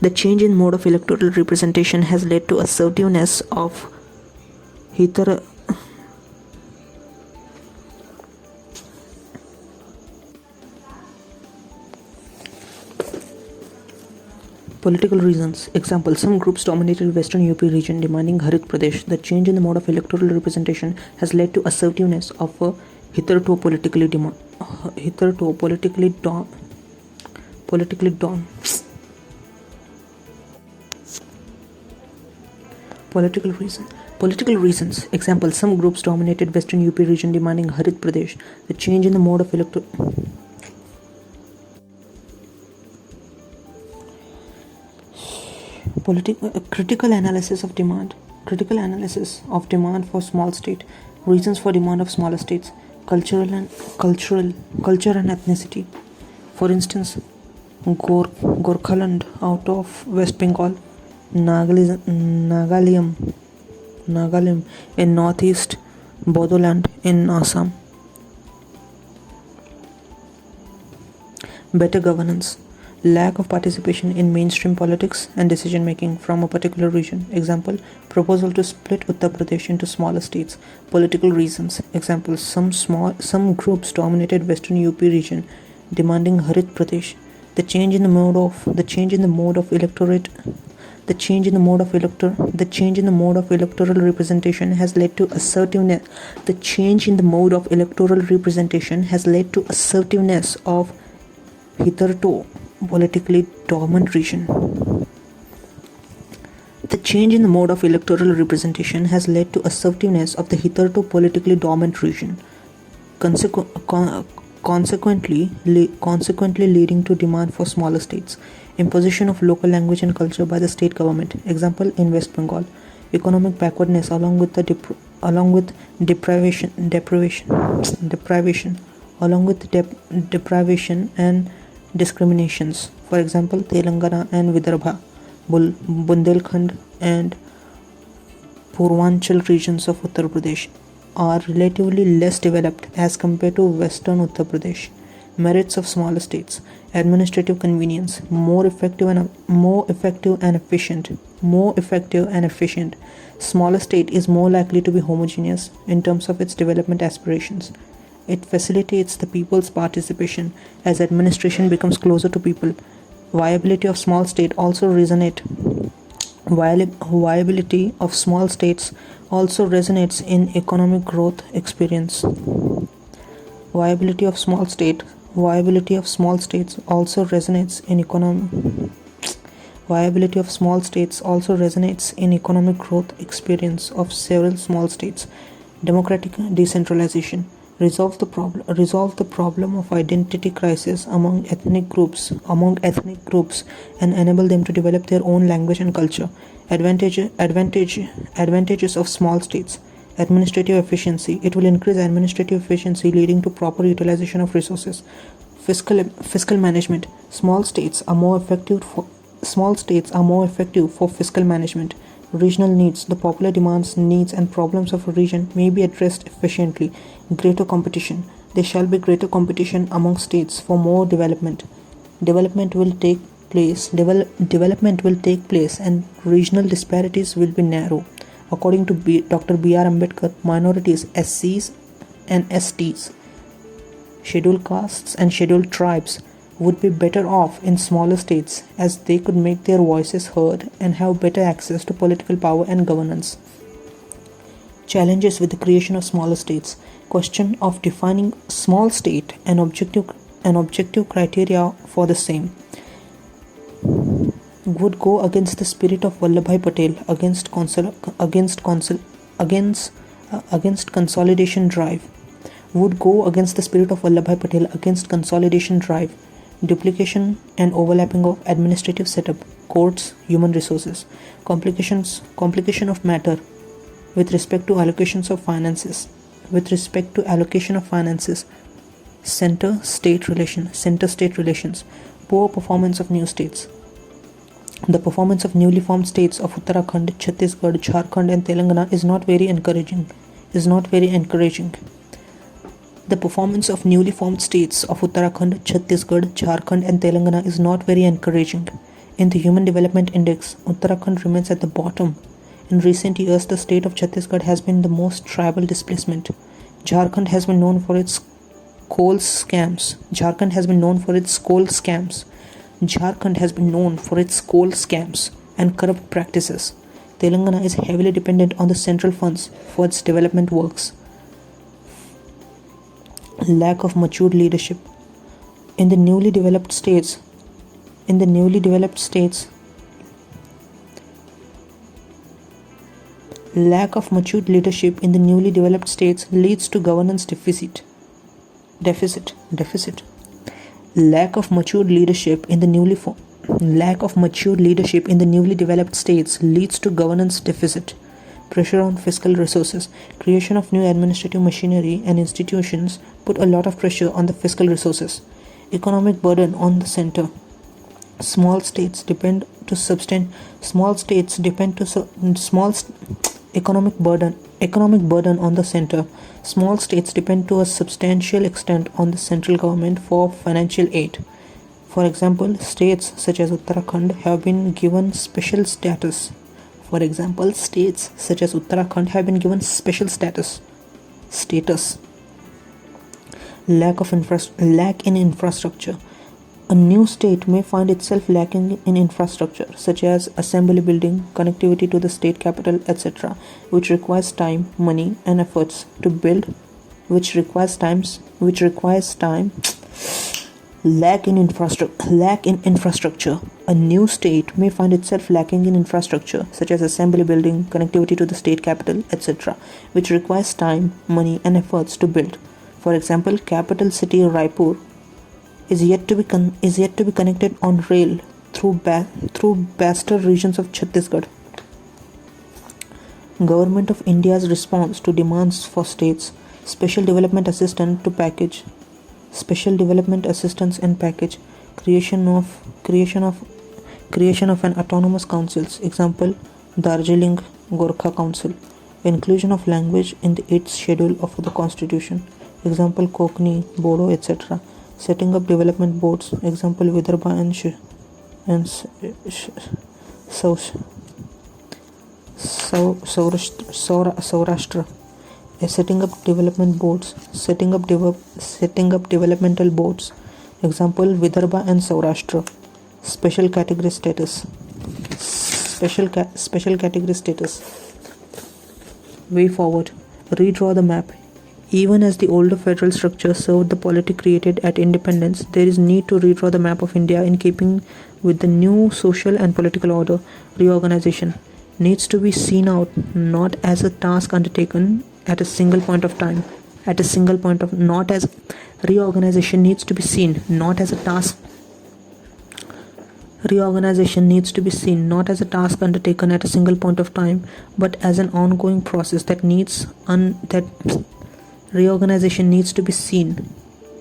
Speaker 1: The change in mode of electoral representation has led to assertiveness of Political reasons. Example, some groups dominated Western UP region demanding Harit Pradesh. The change in the mode of electoral representation has led to assertiveness of a hitherto politically demand, hitherto politically dom, politically dom, political reason. Political reasons. Example, some groups dominated Western UP region demanding Harit Pradesh. The change in the mode of electoral critical analysis of demand. Critical analysis of demand for small state. Reasons for demand of smaller states. Culture and ethnicity. For instance, Gorkhaland out of West Bengal, Nagalim in northeast, Bodoland in Assam. Better governance. Lack of participation in mainstream politics and decision making from a particular region. Example, proposal to split Uttar Pradesh into smaller states. Political reasons. Example, some groups dominated Western UP region demanding Harit Pradesh. The change in the mode of electoral representation has led to assertiveness. The change in the mode of electoral representation has led to assertiveness of hitherto politically dormant region. The change in the mode of electoral representation has led to assertiveness of the hitherto politically dormant region, consequently leading to demand for smaller states. Imposition of local language and culture by the state government. Example, in West Bengal, economic backwardness along with deprivation and discriminations. For example, Telangana and Vidarbha, Bundelkhand and Purvanchal regions of Uttar Pradesh are relatively less developed as compared to Western Uttar Pradesh. Merits of smaller states. Administrative convenience, more effective and efficient. Smaller state is more likely to be homogeneous in terms of its development aspirations. It facilitates the people's participation as administration becomes closer to people. Viability of small states also resonates in economic growth experience. Viability of small states also resonates in economic growth experience of several small states. Democratic decentralization. Resolve the problem of identity crisis among ethnic groups and enable them to develop their own language and culture. Advantages of small states. Administrative efficiency. It will increase administrative efficiency, leading to proper utilization of resources. Fiscal management. Small states are more effective for fiscal management. Regional needs. The popular demands, needs and problems of a region may be addressed efficiently. Greater competition. There shall be greater competition among states for more development. Development will take place and regional disparities will be narrow. According to Dr. B.R. Ambedkar, minorities, SCs and STs, scheduled castes and scheduled tribes would be better off in smaller states as they could make their voices heard and have better access to political power and governance. Challenges with the creation of smaller states. Question of defining small state and objective criteria for the same would go against the spirit of Vallabhbhai Patel against consolidation drive. Duplication and overlapping of administrative setup, courts, human resources. Complication of matter with respect to allocations of finances. Center-state relations. Poor performance of new states. The performance of newly formed states of Uttarakhand, Chhattisgarh, Jharkhand and Telangana is not very encouraging. The performance of newly formed states of Uttarakhand, Chhattisgarh, Jharkhand and Telangana is not very encouraging. In the Human Development Index, Uttarakhand remains at the bottom. In recent years, the state of Chhattisgarh has been the most tribal displacement. Jharkhand has been known for its coal scams. Jharkhand has been known for its coal scams and corrupt practices. Telangana is heavily dependent on the central funds for its development works. Lack of matured leadership. In the newly developed states, lack of matured leadership in the newly developed states leads to governance deficit. Lack of matured leadership in the newly developed states leads to governance deficit. Pressure on fiscal resources. Creation of new administrative machinery and institutions put a lot of pressure on the fiscal resources. Economic burden on the center. Small states depend to economic burden on the center. Small states depend to a substantial extent on the central government for financial aid. For example, states such as Uttarakhand have been given special status. Lack in infrastructure. A new state may find itself lacking in infrastructure such as assembly building, connectivity to the state capital, etc., which requires time, money, and efforts to build. Lack in infrastructure. A new state may find itself lacking in infrastructure such as assembly building, connectivity to the state capital, etc., which requires time, money, and efforts to build. For example, capital city Raipur is yet to be connected on rail through vaster regions of Chhattisgarh. Government of India's response to demands for states. Special development assistance and package. Creation of an autonomous councils. Example, Darjeeling Gorkha Council. Inclusion of language in the 8th schedule of the constitution. Example, Kokni, Bodo, etc. Setting up development boards. Example, Vidarbha and Saurashtra. Setting up developmental boards. Example, Vidarbha and Saurashtra. Special category status. Way forward. Redraw the map. Even as the older federal structure served the polity created at independence, there is need to redraw the map of India in keeping with the new social and political order. Reorganization needs to be seen out not as a task undertaken at a single point of time. Reorganization needs to be seen not as a task undertaken at a single point of time, but as an ongoing process Reorganization needs to be seen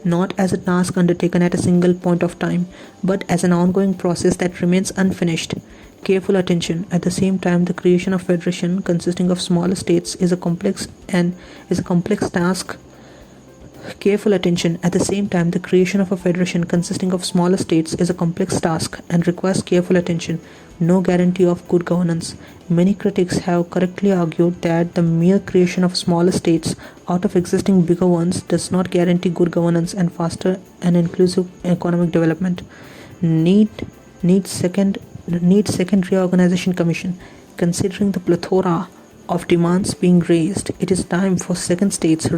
Speaker 1: not as a task undertaken at a single point of time, but as an ongoing process that remains unfinished. Careful attention. At the same time, the creation of federation consisting of smaller states is a complex task. Careful attention. At the same time, the creation of a federation consisting of smaller states is a complex task and requires careful attention. No guarantee of good governance. Many critics have correctly argued that the mere creation of smaller states out of existing bigger ones does not guarantee good governance and faster and inclusive economic development. Need second reorganization commission. Considering the plethora of demands being raised, it is time for second states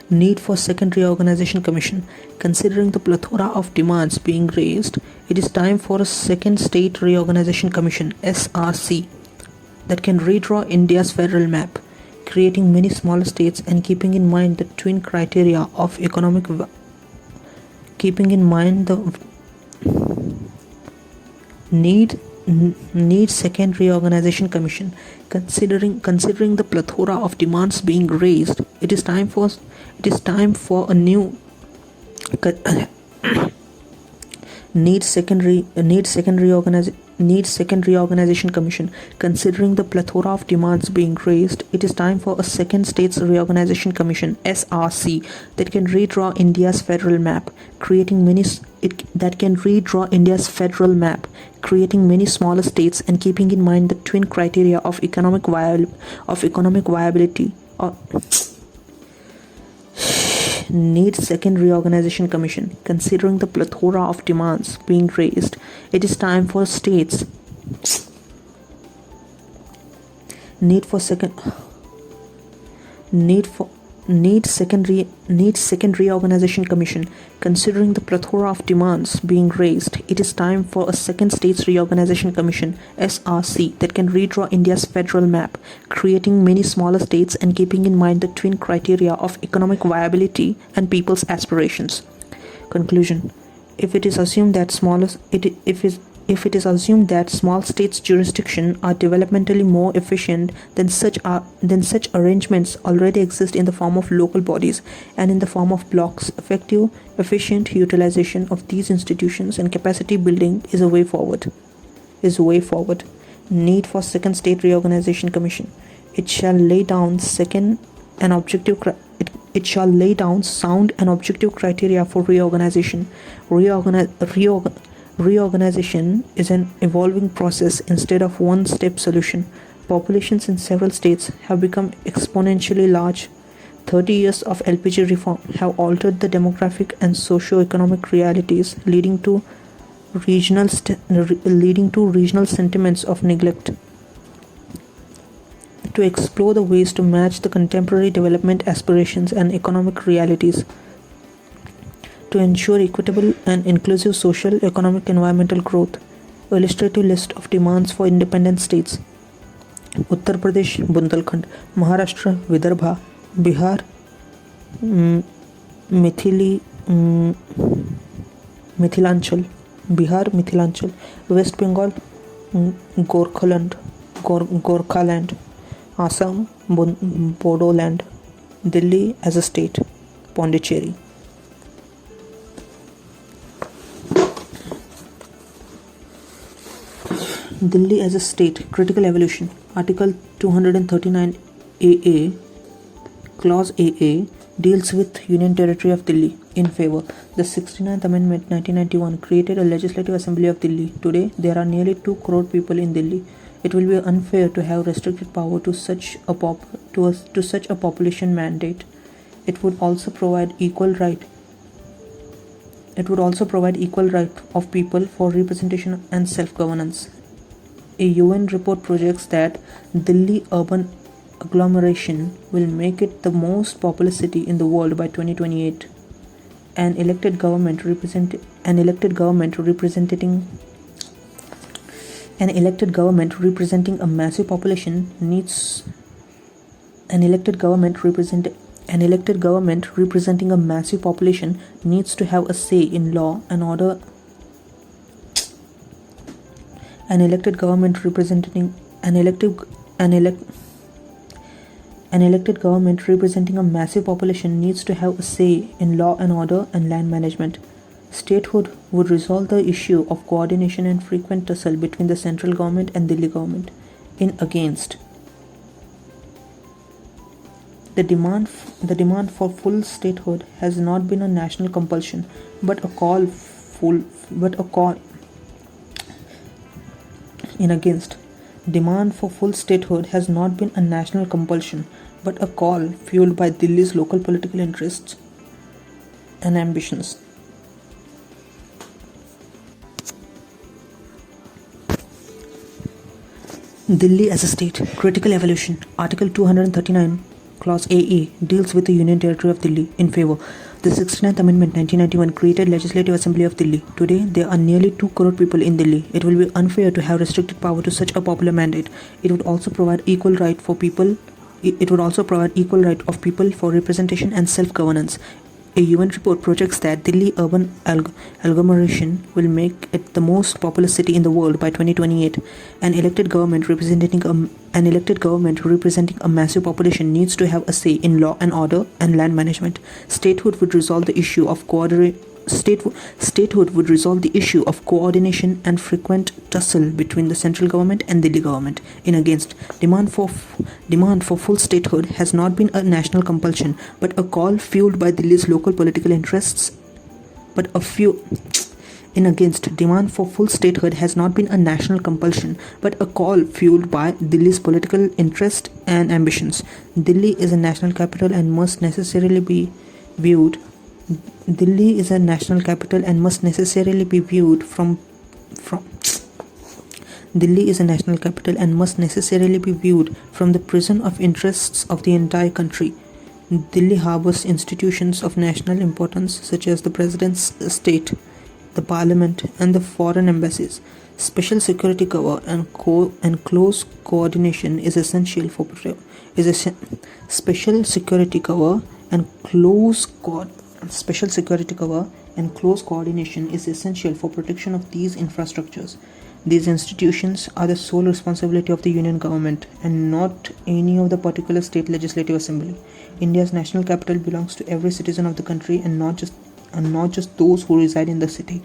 Speaker 1: need for second reorganization commission. Considering the plethora of demands being raised, it is time for a second state reorganization commission (SRC) that can redraw India's federal map, creating many smaller states and keeping in mind the twin criteria of economic need second reorganization commission. Considering the plethora of demands being raised, it is time for a new need second reorganization commission. Considering the plethora of demands being raised, it is time for a second states reorganization commission (SRC) that can redraw India's federal map, creating many smaller states and keeping in mind the twin criteria of economic viability. Need second reorganization commission. Considering the plethora of demands being raised, it is time for states. Need for second. Need for Need second reorganization commission. Considering the plethora of demands being raised, it is time for a second states reorganization commission (SRC) that can redraw India's federal map, creating many smaller states and keeping in mind the twin criteria of economic viability and people's aspirations. Conclusion: If it is assumed that if it is assumed that small states' jurisdiction are developmentally more efficient, then such arrangements already exist in the form of local bodies and in the form of blocks. Effective, efficient utilization of these institutions and capacity building is a way forward. Need for second state reorganization commission. It shall lay down it shall lay down sound and objective criteria for reorganization. Reorganization is an evolving process instead of one-step solution. Populations in several states have become exponentially large. 30 years of LPG reform have altered the demographic and socio-economic realities, leading to regional sentiments of neglect. To explore the ways to match the contemporary development aspirations and economic realities, to ensure equitable and inclusive social, economic, environmental growth. Illustrative list of demands for independent states: Uttar Pradesh, Bundelkhand; Maharashtra, Vidarbha; Bihar, Mithilanchal; West Bengal, Gorkhaland; Assam, Bodoland; Delhi as a state, Pondicherry. Delhi as a state, critical evolution. Article 239 AA, Clause AA, deals with Union Territory of Delhi. In favor. The 69th Amendment 1991 created a Legislative Assembly of Delhi. Today, there are nearly 2 crore people in Delhi. It will be unfair to have restricted power to such a population mandate. It would also provide equal right of people for representation and self-governance. A UN report projects that Delhi urban agglomeration will make it the most populous city in the world by 2028. An elected government representing a massive population needs to have a say in law and order. An elected government representing a massive population needs to have a say in law and order and land management. Statehood would resolve the issue of coordination and frequent tussle between the central government and Delhi government. The demand for full statehood has not been a national compulsion, but a call fueled by Delhi's local political interests and ambitions. Delhi as a state, critical evolution. Article 239, Clause AA, deals with the Union Territory of Delhi. In favor. The 69th Amendment 1991 created Legislative Assembly of Delhi. Today, there are nearly 2 crore people in Delhi. It will be unfair to have restricted power to such a popular mandate. It would also provide equal right of people for representation and self-governance. A UN report projects that Delhi urban agglomeration will make it the most populous city in the world by 2028. An elected government representing a massive population needs to have a say in law and order and land management. Statehood would resolve the issue of coordination and frequent tussle between the central government and Delhi government. Demand for full statehood has not been a national compulsion, but a call fueled by Delhi's local political interests. Demand for full statehood has not been a national compulsion, but a call fueled by Delhi's political interest and ambitions. Delhi is a national capital and must necessarily be viewed. Delhi is a national capital and must necessarily be viewed from Delhi is a national capital and must necessarily be viewed from the prism of interests of the entire country. Delhi harbors institutions of national importance such as the President's estate, the Parliament, and the foreign embassies. Special security cover and close coordination is essential for special security cover and close coordination is essential for protection of these infrastructures. These institutions are the sole responsibility of the Union government and not any of the particular state legislative assembly. India's national capital belongs to every citizen of the country and not just those who reside in the city.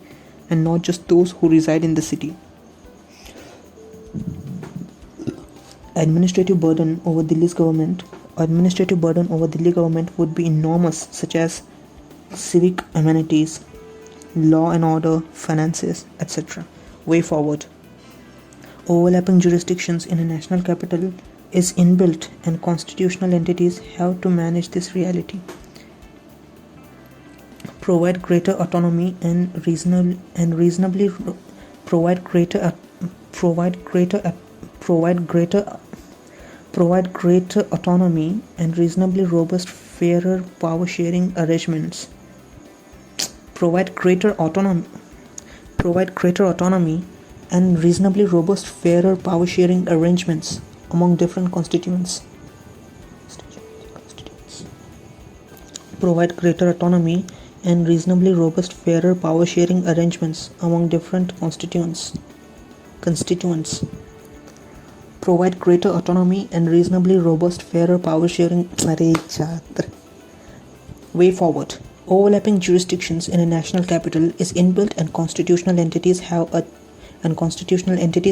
Speaker 1: Administrative burden over Delhi government would be enormous, such as civic amenities, law and order, finances, etc. Way forward. Overlapping jurisdictions in a national capital is inbuilt and constitutional entities have to manage this reality. Provide greater autonomy and reasonably provide greater autonomy and reasonably robust fairer power sharing arrangements. Provide greater autonomy and reasonably robust fairer power sharing arrangements among different constituents. Provide greater autonomy and reasonably robust fairer power sharing arrangements among different constituents. Provide greater autonomy and reasonably robust fairer power sharing. Way forward. Overlapping jurisdictions in a national capital is inbuilt and constitutional entities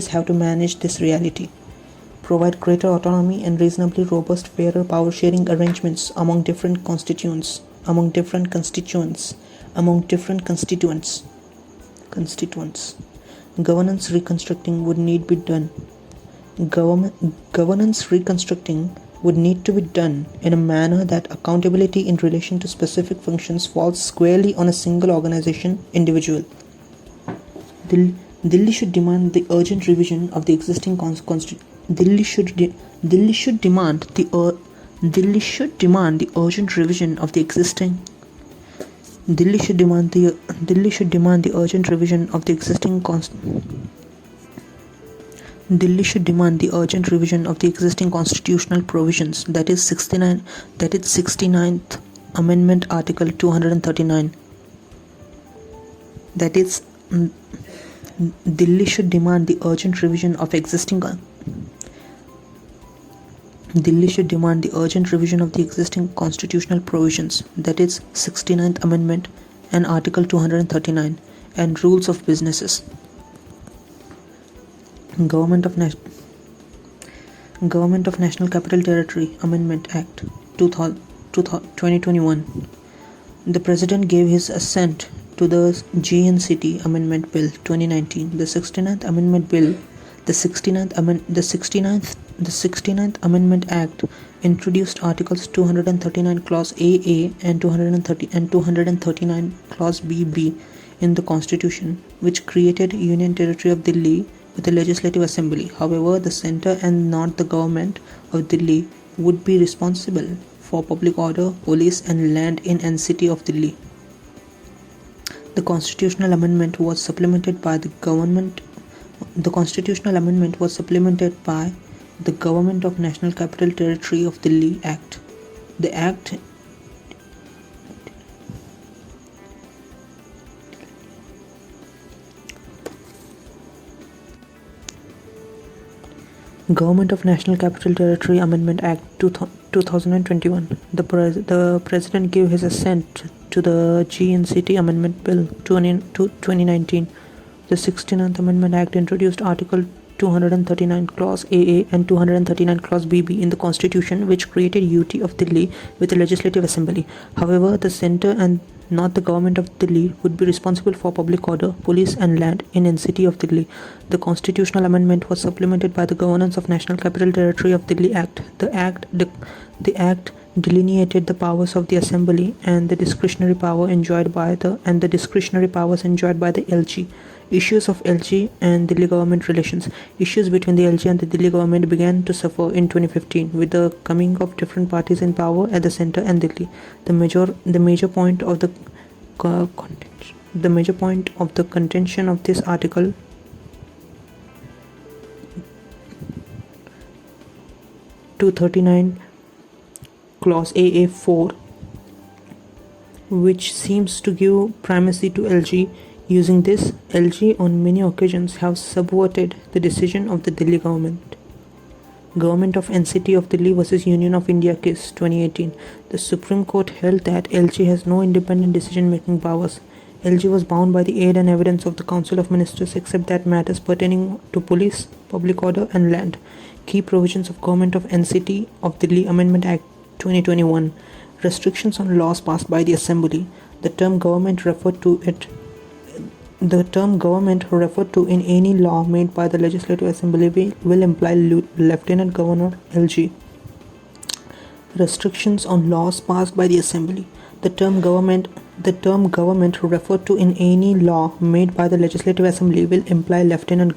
Speaker 1: have to manage this reality. Provide greater autonomy and reasonably robust fairer power sharing arrangements among different constituents. Governance reconstructing would need be done. Governance reconstructing would need to be done in a manner that accountability in relation to specific functions falls squarely on a single organization individual. Delhi should demand the urgent revision of the existing constitution. Delhi should demand the urgent revision of the existing. Delhi should demand the urgent revision of the existing Delhi should demand the urgent revision of the existing constitutional provisions, that is 69th Amendment Article 239. Delhi should demand the urgent revision of existing constitutional provisions, that is 69th Amendment and Article 239, and rules of businesses. Government of National Capital Territory Amendment Act 2021. The President gave his assent to the GNCT Amendment Bill 2019. The 69th Amendment Act introduced Articles 239 Clause AA and 239 Clause BB in the Constitution, which created Union Territory of Delhi with a legislative assembly. However, the centre and not the government of Delhi would be responsible for public order, police and land in and city of Delhi. The constitutional amendment was supplemented by the Government of National Capital Territory of Delhi Act. The Act Government of National Capital Territory Amendment Act 2021. The President gave his assent to the GNCT Amendment Bill 2019. The 69th Amendment Act introduced Article 239 Clause AA and 239 Clause BB in the Constitution, which created UT of Delhi with a legislative assembly. However, the centre and not the government of Delhi would be responsible for public order, police and land in and city of Delhi. The constitutional amendment was supplemented by the Governance of National Capital Territory of Delhi Act. The Act delineated the powers of the Assembly and the discretionary powers enjoyed by the LG. Issues of LG and Delhi government relations. Issues between the LG and the Delhi government began to suffer in 2015 with the coming of different parties in power at the center and Delhi. The major point of the contention of this article 239 clause AA4, which seems to give primacy to LG. Using this, LG on many occasions have subverted the decision of the Delhi government. Government of NCT of Delhi versus Union of India case 2018. The Supreme Court held that LG has no independent decision-making powers. LG was bound by the aid and evidence of the Council of Ministers except that matters pertaining to police, public order and land. Key provisions of Government of NCT of Delhi Amendment Act 2021. Restrictions on laws passed by the Assembly. The term government referred to in any law made by the Legislative Assembly will imply Lieutenant Governor LG. Restrictions on laws passed by the Assembly. The term government referred to in any law made by the Legislative Assembly will imply Lieutenant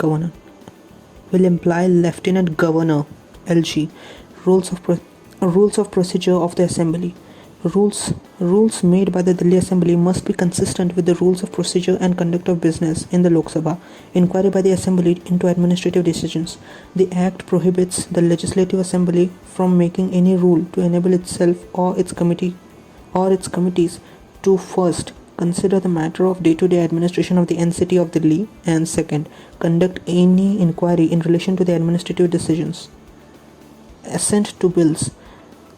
Speaker 1: Governor LG. Rules of procedure of the Assembly. Rules made by the Delhi Assembly must be consistent with the rules of procedure and conduct of business in the Lok Sabha. Inquiry by the Assembly into administrative decisions. The Act prohibits the Legislative Assembly from making any rule to enable itself or its committees to first consider the matter of day-to-day administration of the NCT of Delhi and second, conduct any inquiry in relation to the administrative decisions. Assent to bills.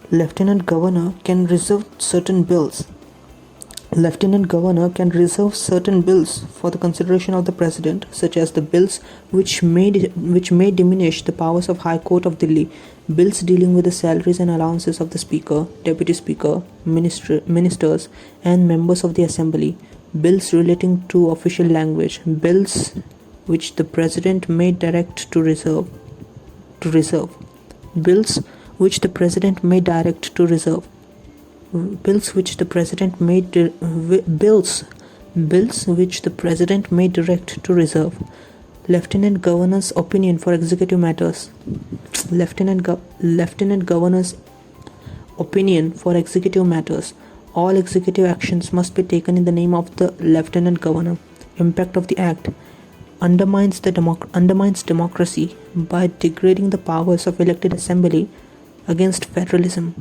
Speaker 1: Lieutenant Governor can reserve certain bills for the consideration of the President, such as the bills which may diminish the powers of High Court of Delhi, bills dealing with the salaries and allowances of the Speaker, Deputy Speaker, Ministers and members of the Assembly, bills relating to official language, bills which the President may direct to reserve, bills which the President may direct to reserve, bills which the President may direct to reserve. Lieutenant Governor's opinion for executive matters. Lieutenant Governor's opinion for executive matters. All executive actions must be taken in the name of the Lieutenant Governor. Impact of the Act. Undermines democracy by degrading the powers of elected assembly against federalism.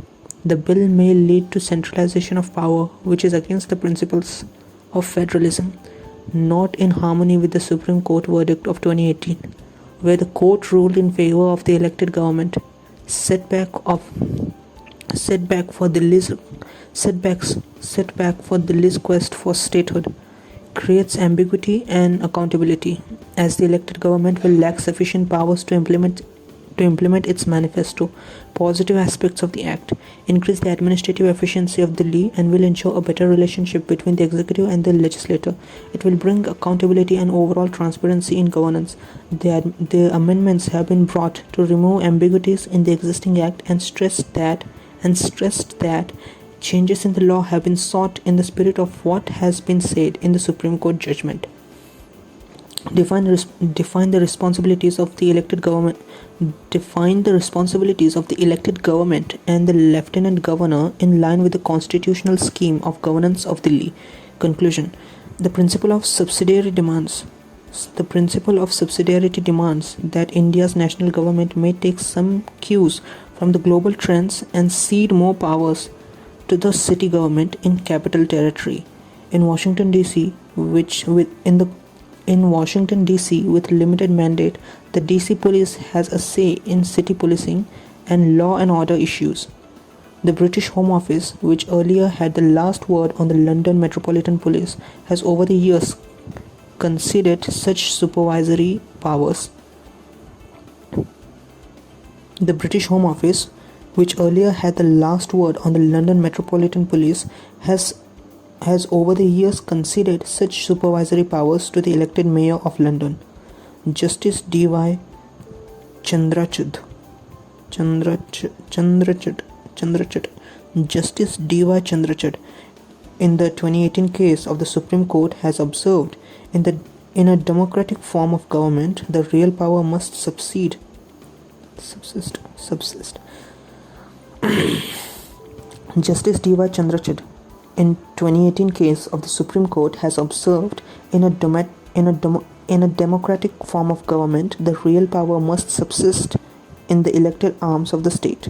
Speaker 1: The bill may lead to centralization of power, which is against the principles of federalism, not in harmony with the Supreme Court verdict of 2018, where the court ruled in favor of the elected government. Setback for Delhi's quest for statehood creates ambiguity and accountability, as the elected government will lack sufficient powers to implement its manifesto. Positive aspects of the Act. Increase the administrative efficiency of Delhi and will ensure a better relationship between the executive and the legislature. It will bring accountability and overall transparency in governance. The amendments have been brought to remove ambiguities in the existing Act and stressed that changes in the law have been sought in the spirit of what has been said in the Supreme Court judgment. Define the responsibilities of the elected government. Define the responsibilities of the elected government and the Lieutenant Governor in line with the constitutional scheme of governance of Delhi. Conclusion. The principle of subsidiarity demands that India's national government may take some cues from the global trends and cede more powers to the city government in capital territory. In Washington DC, with limited mandate, the DC police has a say in city policing and law and order issues. The British Home Office, which earlier had the last word on the London Metropolitan Police, has over the years conceded such supervisory powers. The British Home Office, which earlier had the last word on the London Metropolitan Police, has over the years conceded such supervisory powers to the elected Mayor of London, Justice D.Y. Chandrachud. Justice D.Y. Chandrachud, in the 2018 case of the Supreme Court, has observed in a democratic form of government, the real power must subsist. Justice D.Y. Chandrachud, in 2018 case of the Supreme Court, has observed in a democratic form of government, the real power must subsist in the elected arms of the state.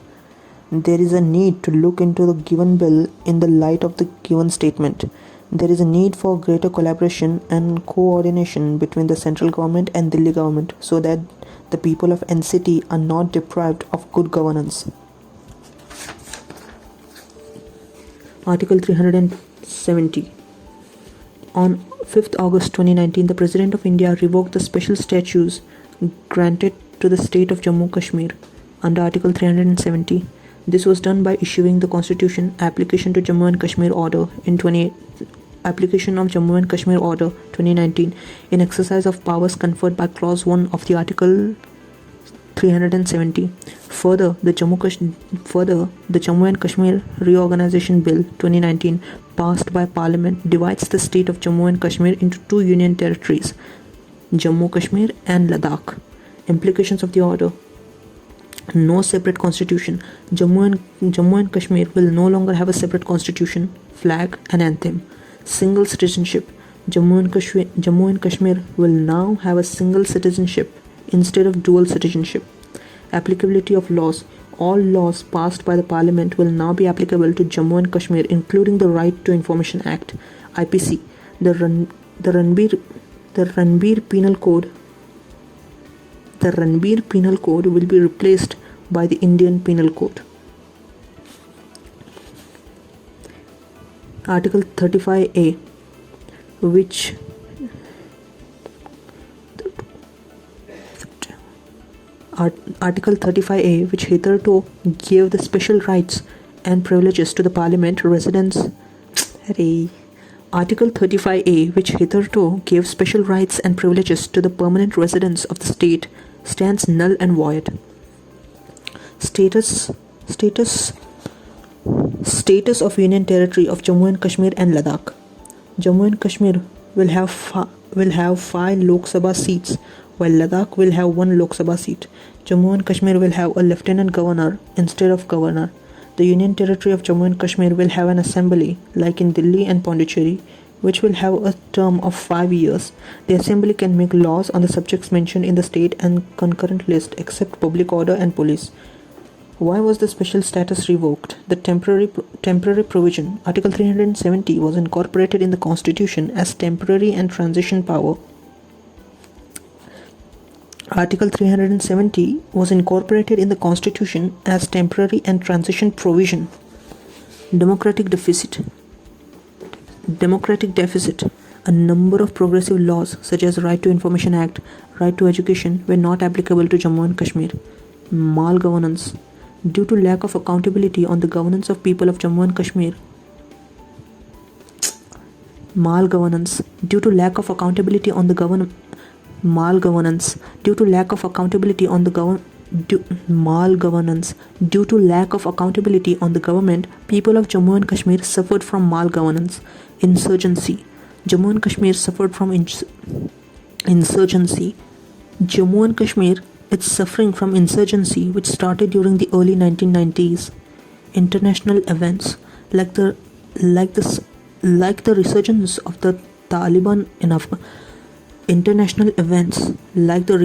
Speaker 1: There is a need to look into the given bill in the light of the given statement. There is a need for greater collaboration and coordination between the central government and Delhi government so that the people of NCT are not deprived of good governance. Article 370. On 5th August 2019, the President of India revoked the special status granted to the state of Jammu Kashmir under Article 370. This was done by issuing the Constitution application to Jammu and Kashmir Order application of Jammu and Kashmir Order 2019 in exercise of powers conferred by Clause 1 of the Article 370. Further, the Jammu and Kashmir Reorganization Bill 2019 passed by Parliament divides the state of Jammu and Kashmir into two union territories, Jammu Kashmir and Ladakh. Implications of the order: no separate constitution. Jammu and Kashmir will no longer have a separate constitution, flag and anthem. Single citizenship. Jammu and Kashmir will now have a single citizenship instead of dual citizenship. Applicability of laws. All laws passed by the Parliament will now be applicable to Jammu and Kashmir, including the Right to Information Act, IPC, the Ranbir Penal Code. The Ranbir Penal Code will be replaced by the Indian Penal Code. Article 35A, which Article 35A, which hitherto gave the special rights and privileges to the Parliament residents. Article 35A, which hitherto gave special rights and privileges to the permanent residents of the state, stands null and void. Status of Union Territory of Jammu and Kashmir and Ladakh. Jammu and Kashmir will have 5 Lok Sabha seats, while Ladakh will have 1 Lok Sabha seat. Jammu and Kashmir will have a Lieutenant Governor instead of Governor. The Union Territory of Jammu and Kashmir will have an assembly, like in Delhi and Pondicherry, which will have a term of 5 years. The assembly can make laws on the subjects mentioned in the state and concurrent list, except public order and police. Why was the special status revoked? The temporary provision, Article 370, was incorporated in the Constitution as temporary and transition power. Article 370 was incorporated in the Constitution as temporary and transition provision. Democratic deficit. A number of progressive laws such as Right to Information Act, Right to Education were not applicable to Jammu and Kashmir. Malgovernance. Due to lack of accountability on the governance of people of Jammu and Kashmir. Malgovernance. Due to lack of accountability on the governance. Malgovernance. Due to lack of accountability on the government, people of Jammu and Kashmir suffered from malgovernance. Insurgency. Jammu and Kashmir suffered from insurgency. Jammu and Kashmir is suffering from insurgency which started during the early 1990s. International events like the resurgence of the Taliban in Afghanistan. International events like the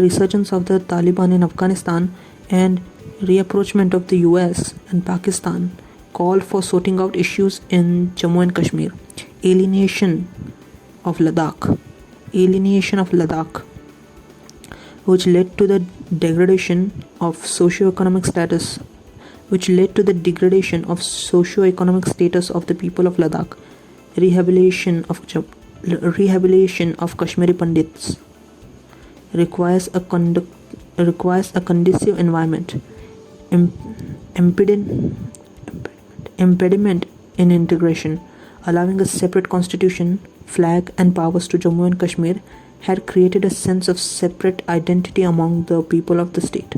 Speaker 1: resurgence of the Taliban in Afghanistan and reapproachment of the US and Pakistan call for sorting out issues in Jammu and Kashmir. Alienation of Ladakh, which led to the degradation of socio-economic status of the people of Ladakh. Rehabilitation of Kashmiri Pandits requires a conducive environment. Impediment in integration, allowing a separate constitution, flag and powers to Jammu and Kashmir had created a sense of separate identity among the people of the state.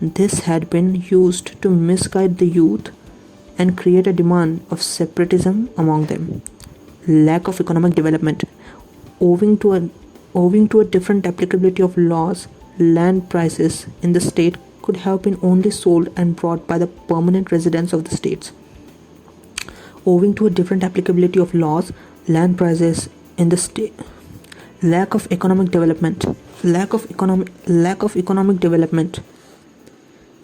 Speaker 1: This had been used to misguide the youth and create a demand of separatism among them. Lack of economic development. Owing to a different applicability of laws, land prices in the state could have been only sold and bought by the permanent residents of the states. Owing to a different applicability of laws, land prices in the state. Lack of economic development. Lack of economic development.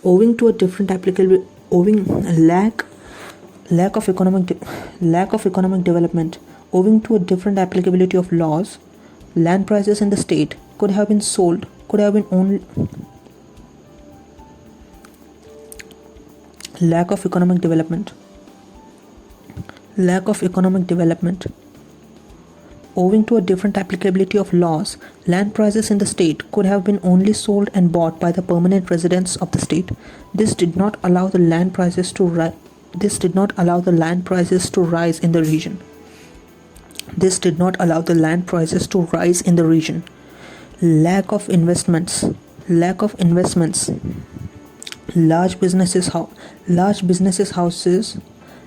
Speaker 1: Owing to a different applicable owing lack of economic development. Owing to a different applicability of laws, land prices in the state could have been only. Lack of economic development. Owing to a different applicability of laws, land prices in the state could have been only sold and bought by the permanent residents of the state. This did not allow the land prices to rise in the region. Lack of investments.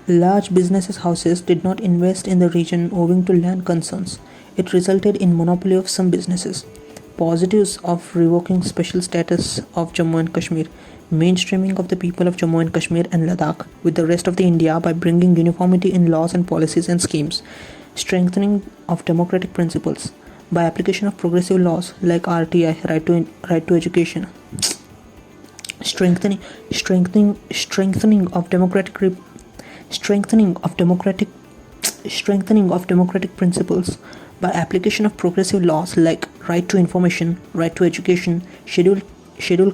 Speaker 1: Large businesses houses did not invest in the region owing to land concerns. It resulted in monopoly of some businesses. Positives of revoking special status of Jammu and Kashmir. Mainstreaming of the people of Jammu and Kashmir and Ladakh with the rest of the India by bringing uniformity in laws and policies and schemes. Strengthening of democratic principles by application of progressive laws like RTI, right to education. Strengthening of democratic principles by application of progressive laws like right to information, right to education, scheduled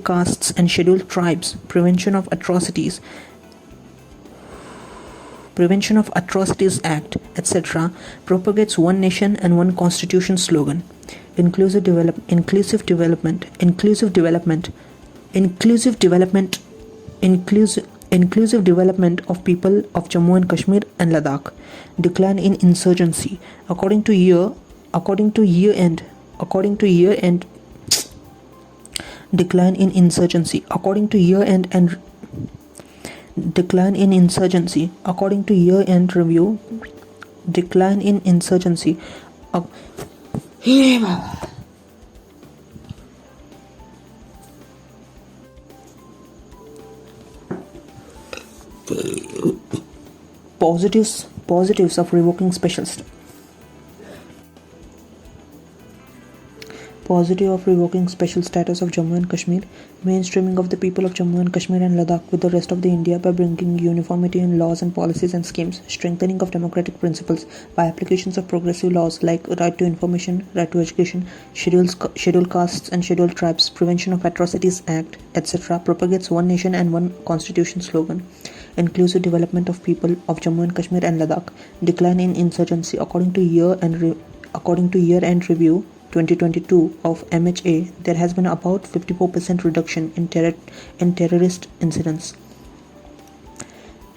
Speaker 1: castes and scheduled tribes, Prevention of Atrocities Act, etc., propagates one nation and one constitution slogan. Inclusive development of people of Jammu and Kashmir and Ladakh. Decline in insurgency. According to year end. Decline in insurgency. According to year end review. Decline in insurgency. Positives of revoking special status of Jammu and Kashmir. Mainstreaming of the people of Jammu and Kashmir and Ladakh with the rest of the India by bringing uniformity in laws and policies and schemes. Strengthening of democratic principles by applications of progressive laws like right to information, right to education, scheduled castes and scheduled tribes, Prevention of Atrocities Act, etc., propagates one nation and one constitution slogan. Inclusive development of people of Jammu and Kashmir and Ladakh. Decline in insurgency. According to year-end review 2022 of MHA, there has been about 54% reduction in terrorist incidents.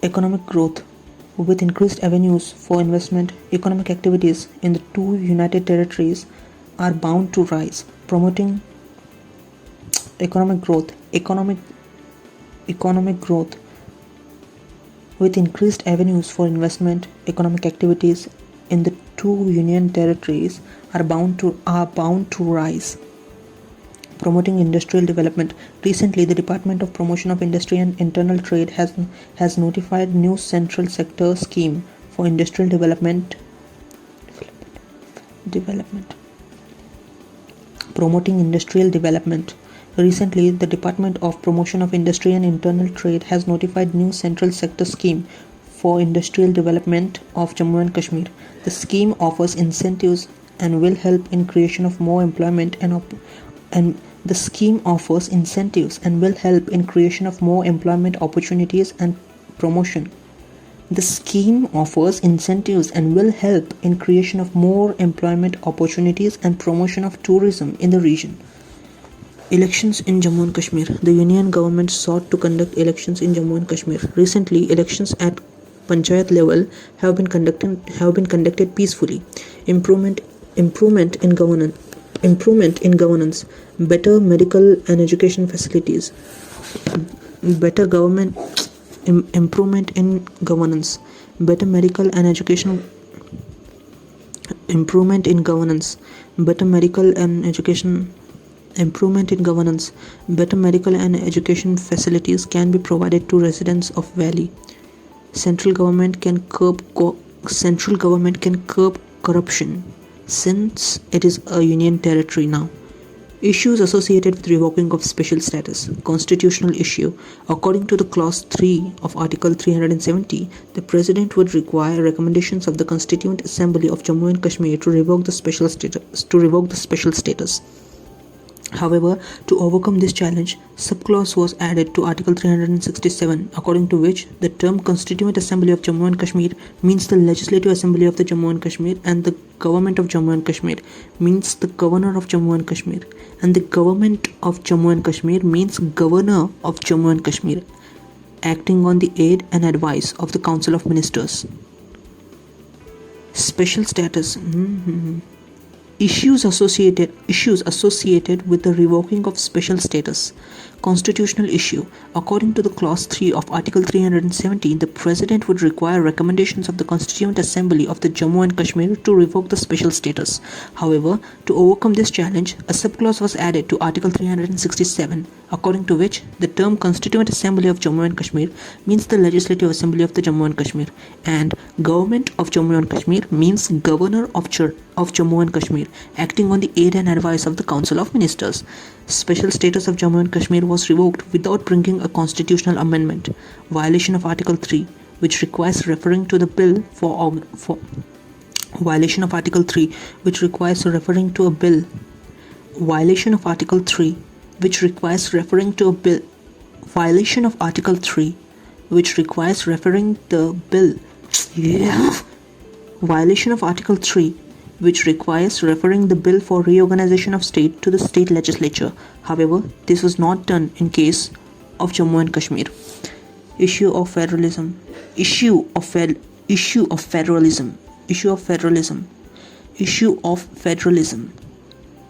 Speaker 1: Economic growth. With increased avenues for investment, economic activities in the two united territories are bound to rise, promoting economic growth. With increased avenues for investment, economic activities in the two union territories are bound to rise, promoting industrial development. Recently, the Department of Promotion of Industry and Internal Trade has notified new central sector scheme for industrial development. Promoting industrial development. Recently, the Department of Promotion of Industry and Internal Trade has notified new central sector scheme for industrial development of Jammu and Kashmir. The scheme offers incentives and will help in creation of more employment opportunities and promotion. The scheme offers incentives and will help in creation of more employment opportunities and promotion of tourism in the region. Elections in Jammu and Kashmir. The Union government sought to conduct elections in Jammu and Kashmir. Recently, elections at Panchayat level have been conducted peacefully. Improvement in governance. Improvement in governance, better medical and education facilities, better government improvement in governance, better medical and education improvement in governance, better medical and education improvement in governance, better medical and education facilities can be provided to residents of valley. Central government can curb corruption since it is a union territory now. Issues associated with revoking of special status. Constitutional issue. According to the Clause 3 of Article 370, the President would require recommendations of the Constituent Assembly of Jammu and Kashmir to revoke the special status. However, to overcome this challenge, subclause was added to Article 367, according to which the term Constituent Assembly of Jammu and Kashmir means the Legislative Assembly of the Jammu and Kashmir, and the Government of Jammu and Kashmir means the Governor of Jammu and Kashmir, and the Government of Jammu and Kashmir means Governor of Jammu and Kashmir, acting on the aid and advice of the Council of Ministers. Special status. Issues associated with the revoking of special status. Constitutional issue. According to the Clause 3 of Article 370, the President would require recommendations of the Constituent Assembly of the Jammu and Kashmir to revoke the special status. However, to overcome this challenge, a subclause was added to Article 367, according to which the term Constituent Assembly of Jammu and Kashmir means the Legislative Assembly of the Jammu and Kashmir, and Government of Jammu and Kashmir means Governor of Jammu and Kashmir, acting on the aid and advice of the Council of Ministers. Special status of Jammu and Kashmir was revoked without bringing a constitutional amendment. Violation of Article 3, which requires referring to the bill for violation of Article 3, which requires referring to a bill. Violation of Article 3, which requires referring to a bill. Violation of Article 3, which requires referring the bill. Violation of Article 3, which requires referring the bill for reorganization of state to the state legislature. However, this was not done in case of Jammu and Kashmir. Issue of federalism. Issue of federalism.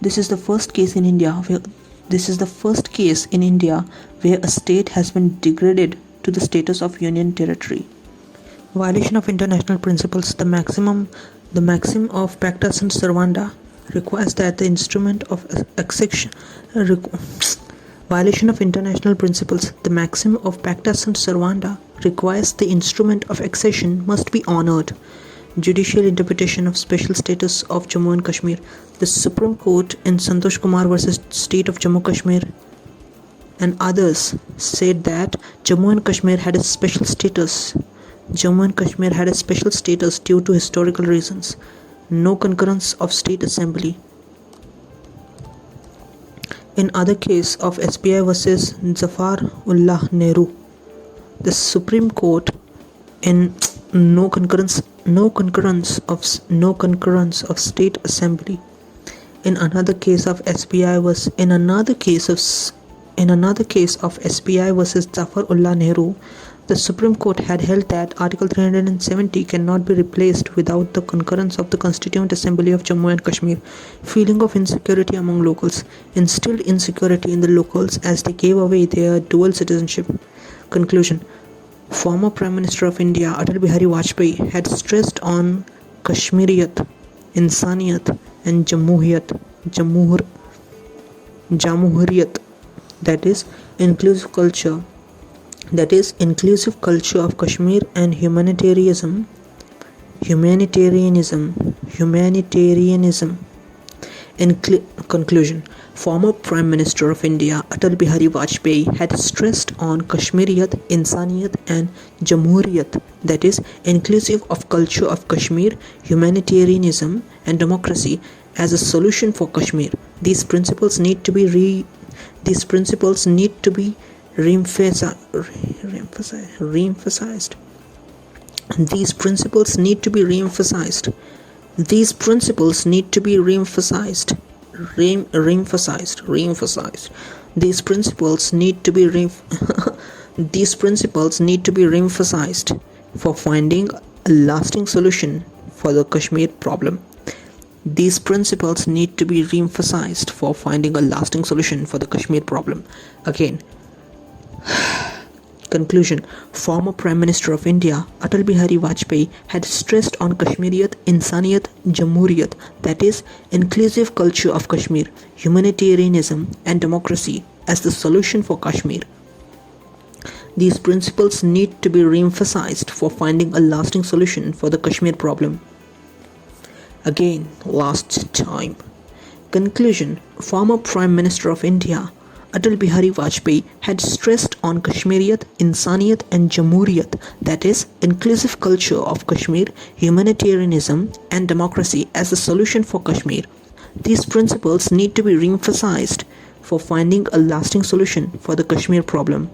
Speaker 1: This is the first case in India where a state has been degraded to the status of union territory. Violation of international principles. The maxim of Pacta Sunt Servanda requires that the instrument of accession. Violation of international principles. The maxim of Pacta Sunt Servanda requires the instrument of accession must be honored. Judicial interpretation of special status of Jammu and Kashmir. The Supreme Court in Santosh Kumar versus State of Jammu Kashmir and others said that Jammu and Kashmir had a special status. Jammu and Kashmir had a special status due to historical reasons. No concurrence of State Assembly. In other case of SBI versus Zafar Ullah Nehru, the Supreme Court in no concurrence of State Assembly. In another case of SBI versus Zafar Ullah Nehru, the Supreme Court had held that Article 370 cannot be replaced without the concurrence of the Constituent Assembly of Jammu and Kashmir. Feeling of insecurity among locals instilled insecurity in the locals as they gave away their dual citizenship. Conclusion. Former Prime Minister of India Atal Bihari Vajpayee had stressed on Kashmiriyat, Insaniyat and Jamhuriyat, that is inclusive culture of Kashmir and humanitarianism. In conclusion, former Prime Minister of India Atal Bihari Vajpayee had stressed on Kashmiriyat, Insaniyat and Jamhuriyat, that is inclusive of culture of Kashmir, humanitarianism and democracy as a solution for Kashmir. These principles need to be re-emphasized. These principles need to be re-emphasized. These principles need to be re-emphasized. These principles need to be re-emphasized for finding a lasting solution for the Kashmir problem. These principles need to be re-emphasized for finding a lasting solution for the Kashmir problem. Again, conclusion. Former Prime Minister of India, Atal Bihari Vajpayee, had stressed on Kashmiriyat, Insaniyat, Jamhuriyat, that is, inclusive culture of Kashmir, humanitarianism, and democracy as the solution for Kashmir. These principles need to be re-emphasized for finding a lasting solution for the Kashmir problem. Again, last time. Conclusion. Former Prime Minister of India, Atal Bihari Vajpayee, had stressed on Kashmiriyat, Insaniyat, and Jamhuriyat, that is, inclusive culture of Kashmir, humanitarianism, and democracy as the solution for Kashmir. These principles need to be re-emphasized for finding a lasting solution for the Kashmir problem.